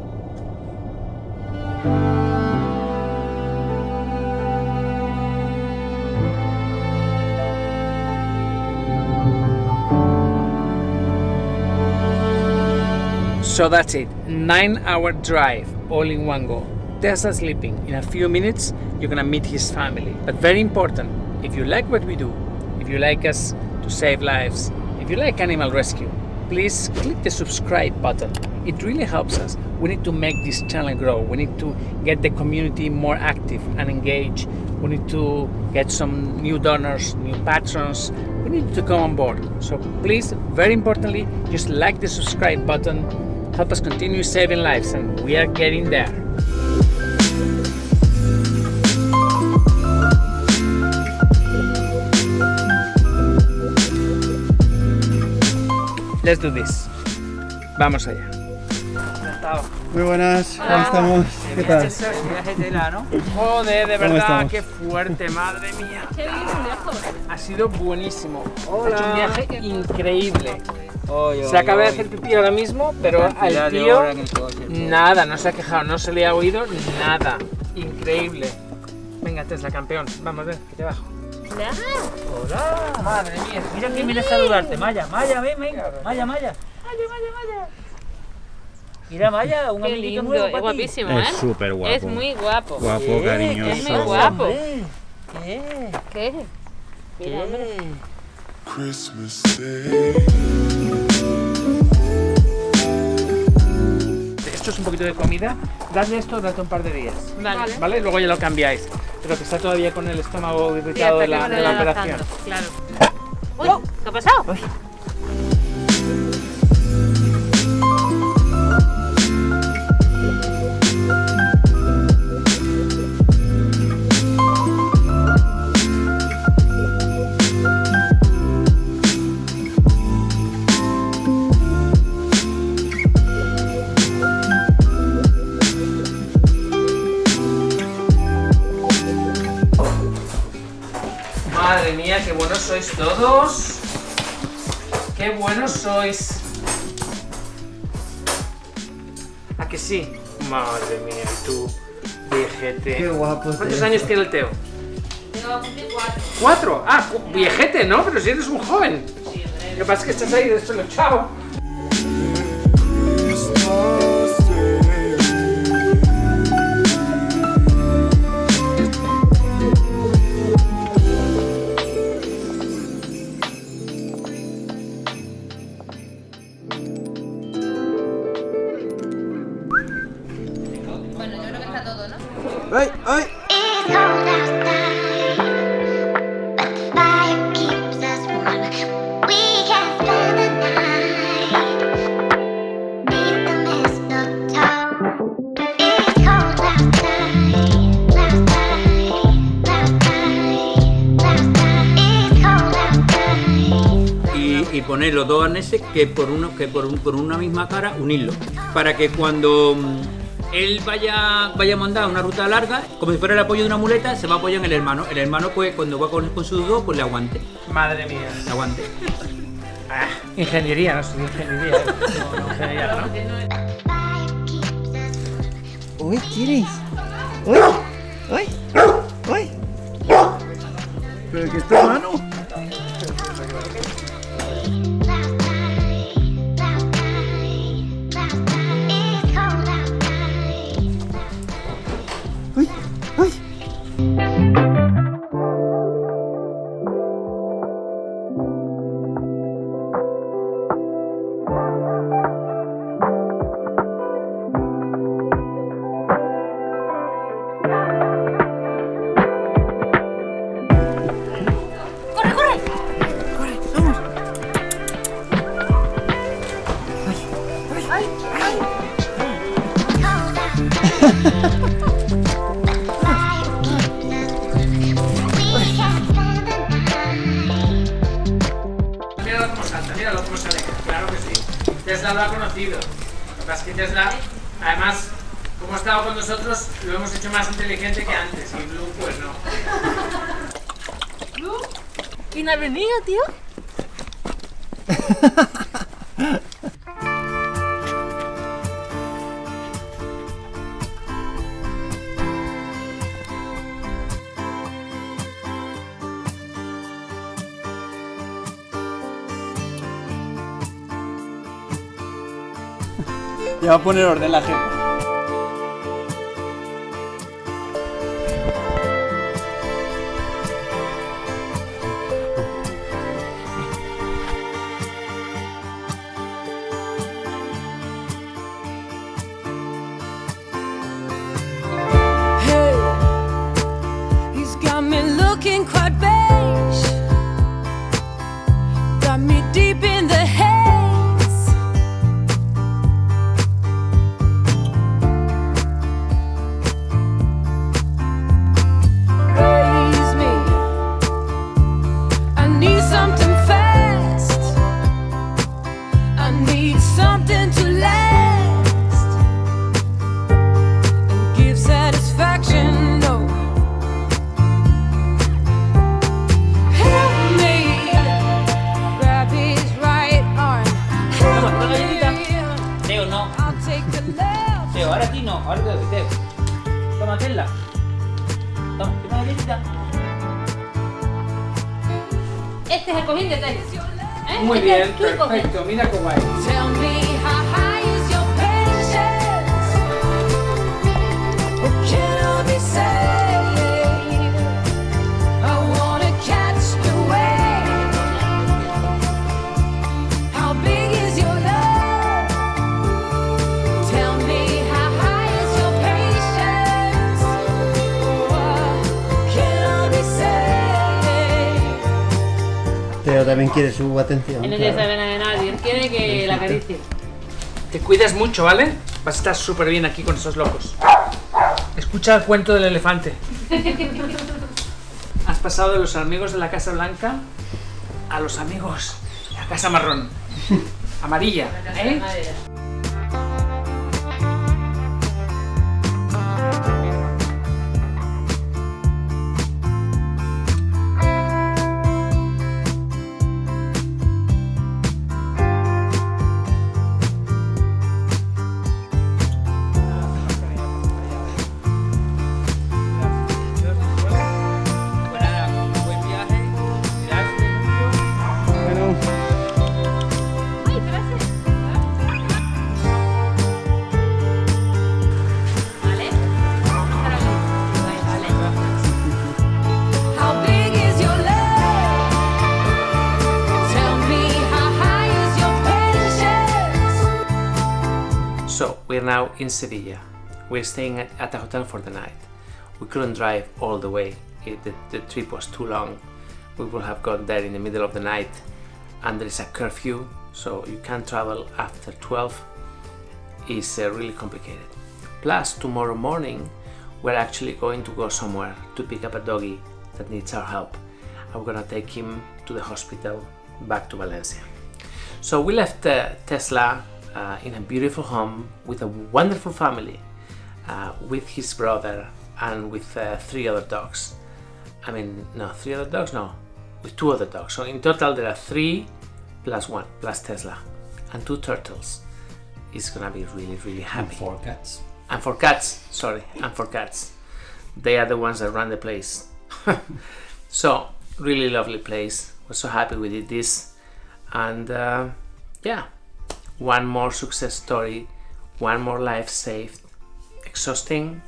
So that's it, 9-hour drive, all in one go. Tesla sleeping. In a few minutes, you're gonna meet his family. But very important, if you like what we do, if you like us to save lives, if you like animal rescue, please click the subscribe button. It really helps us. We need to make this channel grow. We need to get the community more active and engaged. We need to get some new donors, new patrons. We need to come on board. So please, very importantly, just like the subscribe button. Help us continue saving lives, and we are getting there. Let's do this. Vamos allá. Muy buenas, ¿cómo estamos? ¿Qué tal? Joder, de ¿Cómo verdad, estamos? qué fuerte, madre mía. Qué bien, lejos. Ha sido buenísimo. Hola. Ha hecho un viaje increíble. Oye, Se acaba de hacer pipí ahora mismo, pero al tío nada, no se ha quejado, no se le ha oído nada. Increíble. Venga, Tesla, campeón. Vamos a ver, que te bajo. Hola. Hola, madre mía. Mira quién viene a saludarte, Maya. Maya, ven, ven. Maya, Maya. Mira, Maya, un Qué amiguito lindo, nuevo es para ti. guapísimo, ¿eh? Es súper guapo. Es muy guapo. Guapo, cariñoso. Es muy guapo. ¿Qué? ¿Qué? Mira, hombre. Christmas Day. Esto es un poquito de comida. Dadle esto durante un par de días. Vale. ¿Vale? Luego ya lo cambiáis. Pero que está todavía con el estómago irritado de la operación. Claro. Uy, ¿qué ha pasado? Madre mía, qué buenos sois todos. Qué buenos sois. ¿A que sí? Madre mía, y tú, viejete. Qué guapo. ¿Cuántos años tiene el Teo? va a cumplir 4. 4. Ah, viejete, ¿no? Pero si eres un joven. Lo que pasa es que estás ahí despeluchado. Bueno, yo creo que está todo, ¿no? ¡Ay! ¡Ay! Y poner los dos arneses que por una misma cara unirlos para que cuando él vaya a mandar una ruta larga, como si fuera el apoyo de una muleta, se va a apoyar en el hermano pues cuando va con sus dos pues le aguante. Madre mía. Le aguante. Ah, ingeniería, no estudié ingeniería. No, ingeniería, ¿no? Uy, ¿quieres? Uy, uy, uy. ¿Pero que es tu hermano? Uy, uy. Míralo cómo sale. Claro que sí. Tesla lo ha conocido. Lo que pasa es que Tesla, además, como ha estado con nosotros, lo hemos hecho más inteligente que antes. Y Blue, pues no. ¿Blue? ¿Quién ha venido, tío? Ya va a poner orden la jefa. He's got me looking quite beige, got me deep in the haze. Raise me, I need something fast, I need something to last and give satisfaction. No. Help me grab his right arm. Toma, Help toma galletita. me. Teo, no. I'll take the left. Teo, ahora a ti no. Ahora te doy, Teo. Toma, Tesla. Toma, toma galletita. Este es el cojín de Tesla. ¿Eh? Muy Este bien, es tu cojín. perfecto. Mira qué guay. Tell me how high is your patience? What can I be saying? I wanna catch the wave. How big is your love? Tell me how high is your patience? What can I be saying? Teo también quiere su atención. Él no quiere saber nada de nadie, él quiere que la acaricie. Te cuidas mucho, ¿vale? Vas a estar súper bien aquí con esos locos. Escucha el cuento del elefante. Has pasado de los amigos de la Casa Blanca a los amigos de la Casa Marrón. Amarilla, ¿eh? So we're now in Sevilla. We're staying at a hotel for the night. We couldn't drive all the way. The trip was too long. We would have gone there in the middle of the night, and there is a curfew, so you can't travel after 12. It's really complicated. Plus, tomorrow morning, we're actually going to go somewhere to pick up a doggy that needs our help. I'm gonna take him to the hospital back to Valencia. So we left Tesla in a beautiful home with a wonderful family, with his brother and with 3 other dogs. I mean, no, 3 other dogs? No, with 2 other dogs. So in total there are 3 plus 1, plus Tesla, and 2 turtles. It's gonna be really, really happy. And 4 cats. And 4 cats, sorry, and 4 cats. They are the ones that run the place. So, really lovely place. We're so happy we did this. And yeah, one more success story, one more life saved. Exhausting,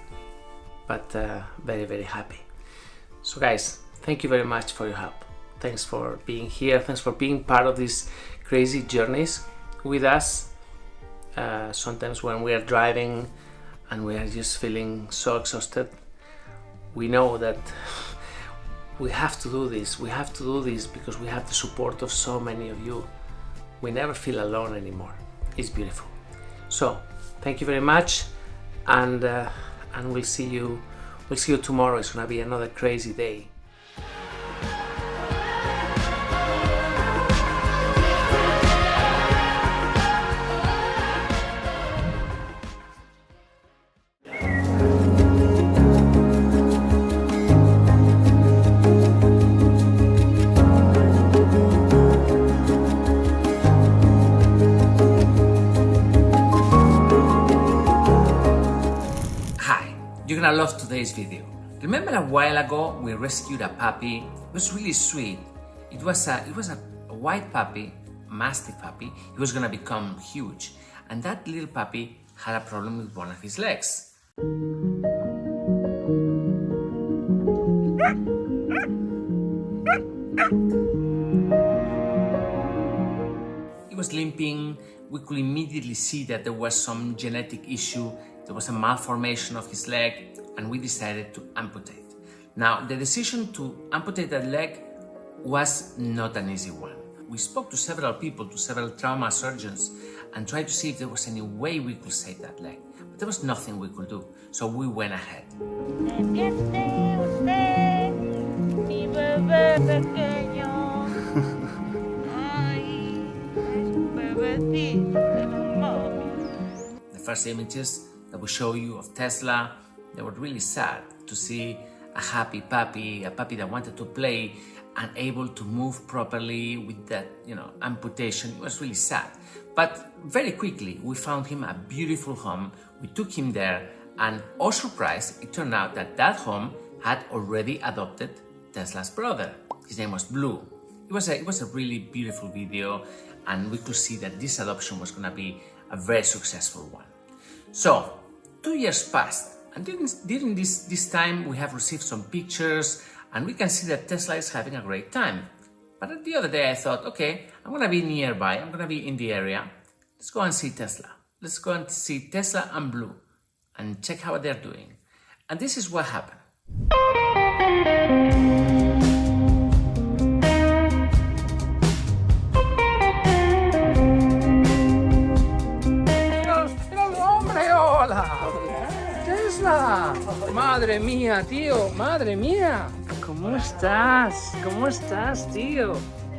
but very, very happy. So guys, thank you very much for your help. Thanks for being here. Thanks for being part of these crazy journeys with us. Sometimes when we are driving and we are just feeling so exhausted, we know that we have to do this. We have to do this because we have the support of so many of you. We never feel alone anymore. It's beautiful. So thank you very much, and we'll see you tomorrow. It's gonna be another crazy day. You're gonna love today's video. Remember a while ago we rescued a puppy? It was really sweet. It was a white puppy, mastiff puppy. He was gonna become huge, and that little puppy had a problem with one of his legs. He was limping. We could immediately see that there was some genetic issue. There was a malformation of his leg, and we decided to amputate. Now, the decision to amputate that leg was not an easy one. We spoke to several people, to several trauma surgeons, and tried to see if there was any way we could save that leg. But there was nothing we could do, so we went ahead. The first images that we show you of Tesla, they were really sad to see a happy puppy, a puppy that wanted to play and able to move properly with that, amputation. It was really sad. But very quickly, we found him a beautiful home. We took him there, and oh surprise, it turned out that that home had already adopted Tesla's brother. His name was Blue. It was a really beautiful video, and we could see that this adoption was gonna be a very successful one. So, 2 years passed, and during this time we have received some pictures, and we can see that Tesla is having a great time. But the other day I thought, okay, I'm gonna be nearby, I'm gonna be in the area. Let's go and see Tesla. Let's go and see Tesla and Blue and check how they're doing. And this is what happened. ¡Tesla! ¡Madre mía, tío! ¡Madre mía! ¿Cómo estás? ¿Cómo estás, tío?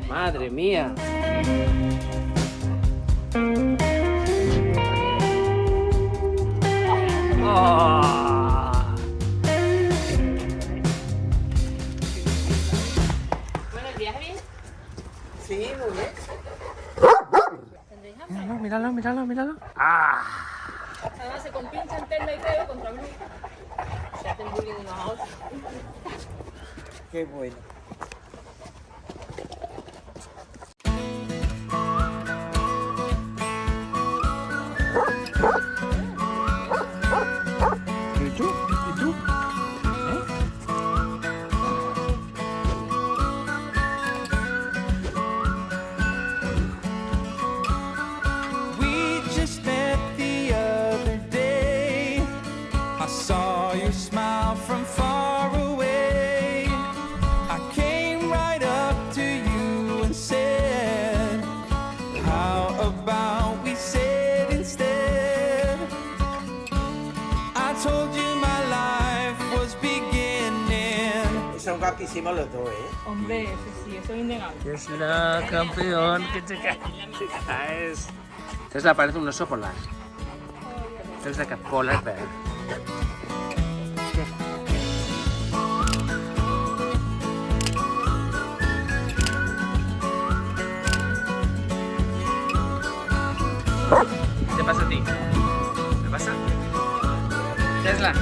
¡Madre mía! Oh. Bueno, ¿el viaje bien? Sí, muy bien. ¿Tendréis hambre? Míralo. Además se compincha Tesla y Teo contra Blue. Se hacen bullying unos a otros. Qué bueno. ¿Y tú? We just met the guapísimos los dos, Hombre, sí, eso es innegable. Tesla, campeón, que te caes. Tesla parece un oso polar. Tesla like a polar bear. ¿Qué te pasa a ti? ¿Qué pasa? Tesla.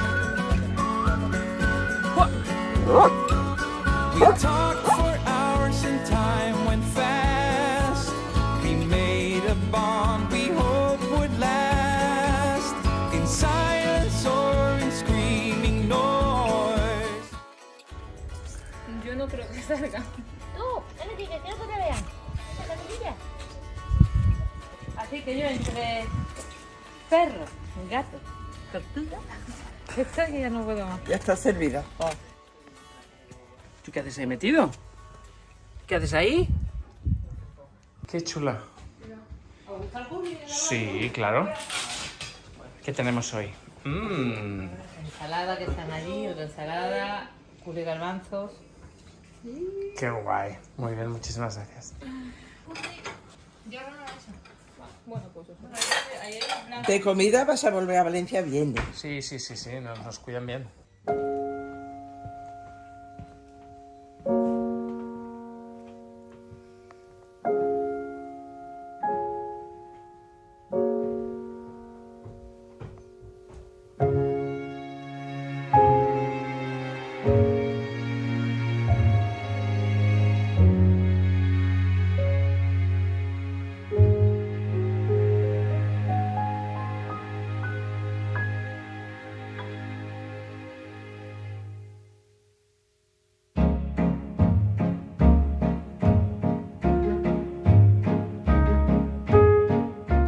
We talked for hours and time went fast. We made a bond we hope would last. In silence or in screaming noise. Yo no creo que salga. Tú, ven aquí, que quiero que te vean. Esta camilla. Así que yo entre perro, gato, tortuga, esto que ya no puedo más. Ya está servida. ¿Tú qué haces ahí metido? ¿Qué haces ahí? Qué chula. Sí, claro. ¿Qué tenemos hoy? Ensalada que están allí, otra ensalada, curry de garbanzos. Qué guay. Muy bien, muchísimas gracias. Bueno, pues eso. De comida vas a volver a Valencia bien. Sí, nos cuidan bien.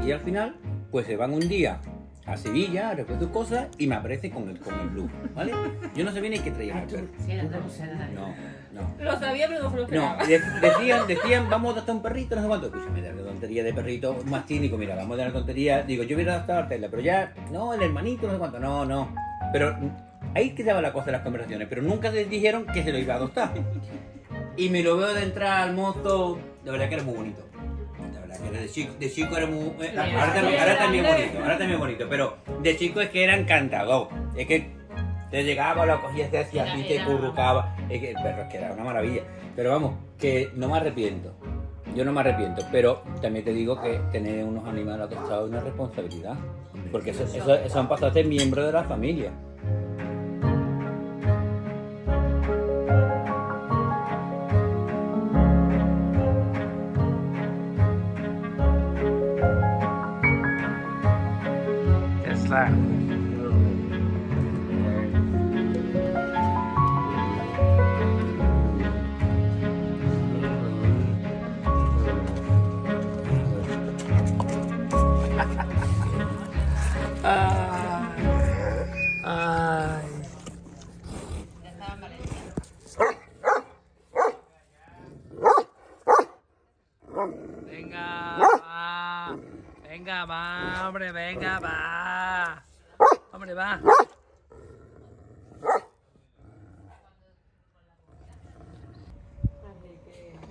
Y al final, pues se van un día a Sevilla, a recoger sus cosas y me aparece con el blue, ¿vale? Yo no sabía ni qué traía el perro. No. Lo sabía, pero no se lo No, esperaba. decían, vamos a adoptar un perrito, no sé cuánto. Escúchame, la tontería de perrito más cínico, mira, vamos a dar la tontería. Digo, yo hubiera adoptado a Tela, pero ya, no, el hermanito, no sé cuánto, no. Pero ahí quedaba la cosa de las conversaciones, pero nunca les dijeron que se lo iba a adoptar. Y me lo veo de entrar al mozo, de verdad que era muy bonito. De verdad que era de chico era muy... ahora también bonito, pero de chico es que era encantador. Es que te llegaba, lo cogías, te hacía así, te currucaba. Es que el perro es que era una maravilla. Pero vamos, que no me arrepiento. Yo no me arrepiento, pero también te digo que tener unos animales adoptados es una responsabilidad. Porque eso han pasado a ser miembros de la familia. Tesla. Venga, va, hombre, venga, va. Hombre, va.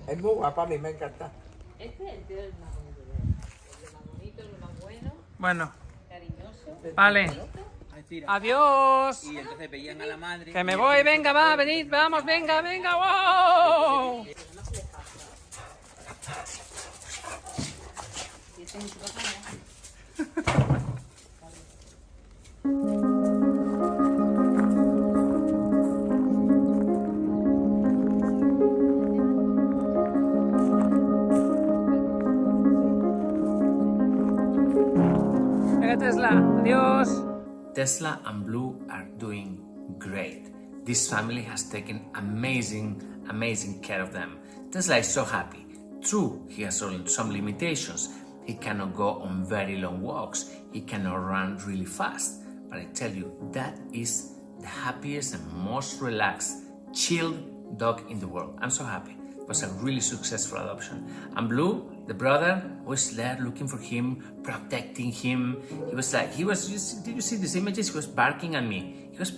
Es muy guapa, a mí me encanta. Este es el tío del más bonito, el más bonito, el más bueno, Bueno, cariñoso. vale. Adiós. Y entonces veían a la madre. Que me voy, venga, va, venid, vamos, venga, wow. Venga, Tesla, adiós. Tesla and Blue are doing great. This family has taken amazing care of them. Tesla is so happy. True, he has some limitations. He cannot go on very long walks. He cannot run really fast. But I tell you, that is the happiest and most relaxed, chilled dog in the world. I'm so happy. It was a really successful adoption. And Blue, the brother, was there looking for him, protecting him. Did you see these images? He was barking at me. He was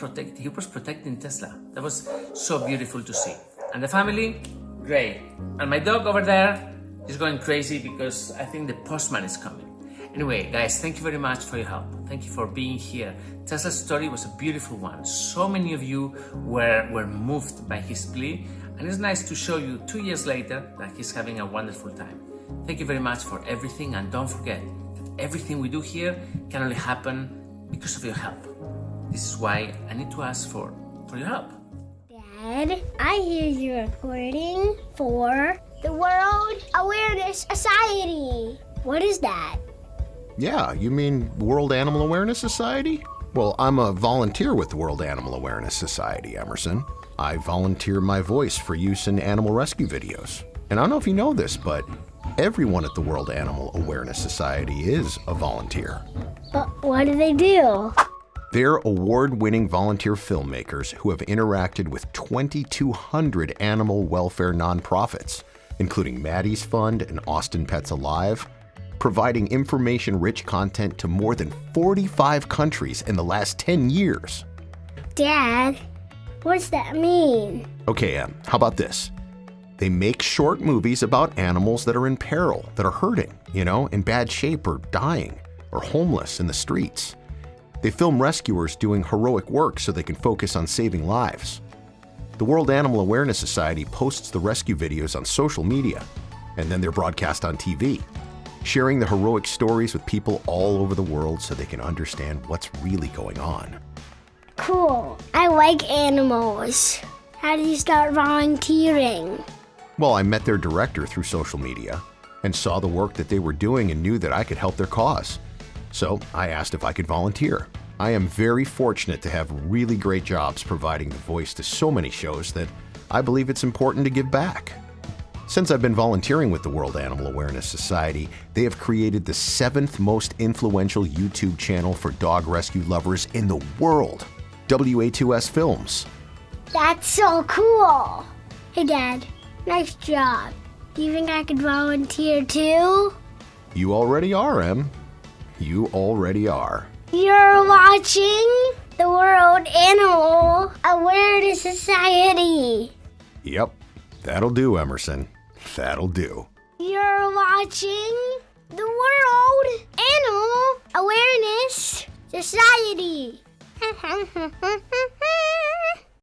protecting Tesla. That was so beautiful to see. And the family? Great. And my dog over there is going crazy because I think the postman is coming. Anyway, guys, thank you very much for your help. Thank you for being here. Tesla's story was a beautiful one. So many of you were moved by his plea, and it's nice to show you 2 years later that he's having a wonderful time. Thank you very much for everything, and don't forget that everything we do here can only happen because of your help. This is why I need to ask for your help. Dad, I hear you're recording for the World Awareness Society. What is that? Yeah, you mean World Animal Awareness Society? Well, I'm a volunteer with the World Animal Awareness Society, Emerson. I volunteer my voice for use in animal rescue videos. And I don't know if you know this, but everyone at the World Animal Awareness Society is a volunteer. But what do they do? They're award-winning volunteer filmmakers who have interacted with 2,200 animal welfare nonprofits, including Maddie's Fund and Austin Pets Alive, providing information-rich content to more than 45 countries in the last 10 years. Dad, what's that mean? Okay, Em, how about this? They make short movies about animals that are in peril, that are hurting, in bad shape or dying, or homeless in the streets. They film rescuers doing heroic work so they can focus on saving lives. The World Animal Awareness Society posts the rescue videos on social media, and then they're broadcast on TV, sharing the heroic stories with people all over the world so they can understand what's really going on. Cool. I like animals. How did you start volunteering? Well, I met their director through social media and saw the work that they were doing and knew that I could help their cause. So I asked if I could volunteer. I am very fortunate to have really great jobs providing the voice to so many shows that I believe it's important to give back. Since I've been volunteering with the World Animal Awareness Society, they have created the 7th most influential YouTube channel for dog rescue lovers in the world, WA2S Films. That's so cool. Hey, Dad, nice job. Do you think I could volunteer too? You already are, Em. You already are. You're watching the World Animal Awareness Society. Yep, that'll do, Emerson. That'll do. You're watching the World Animal Awareness Society.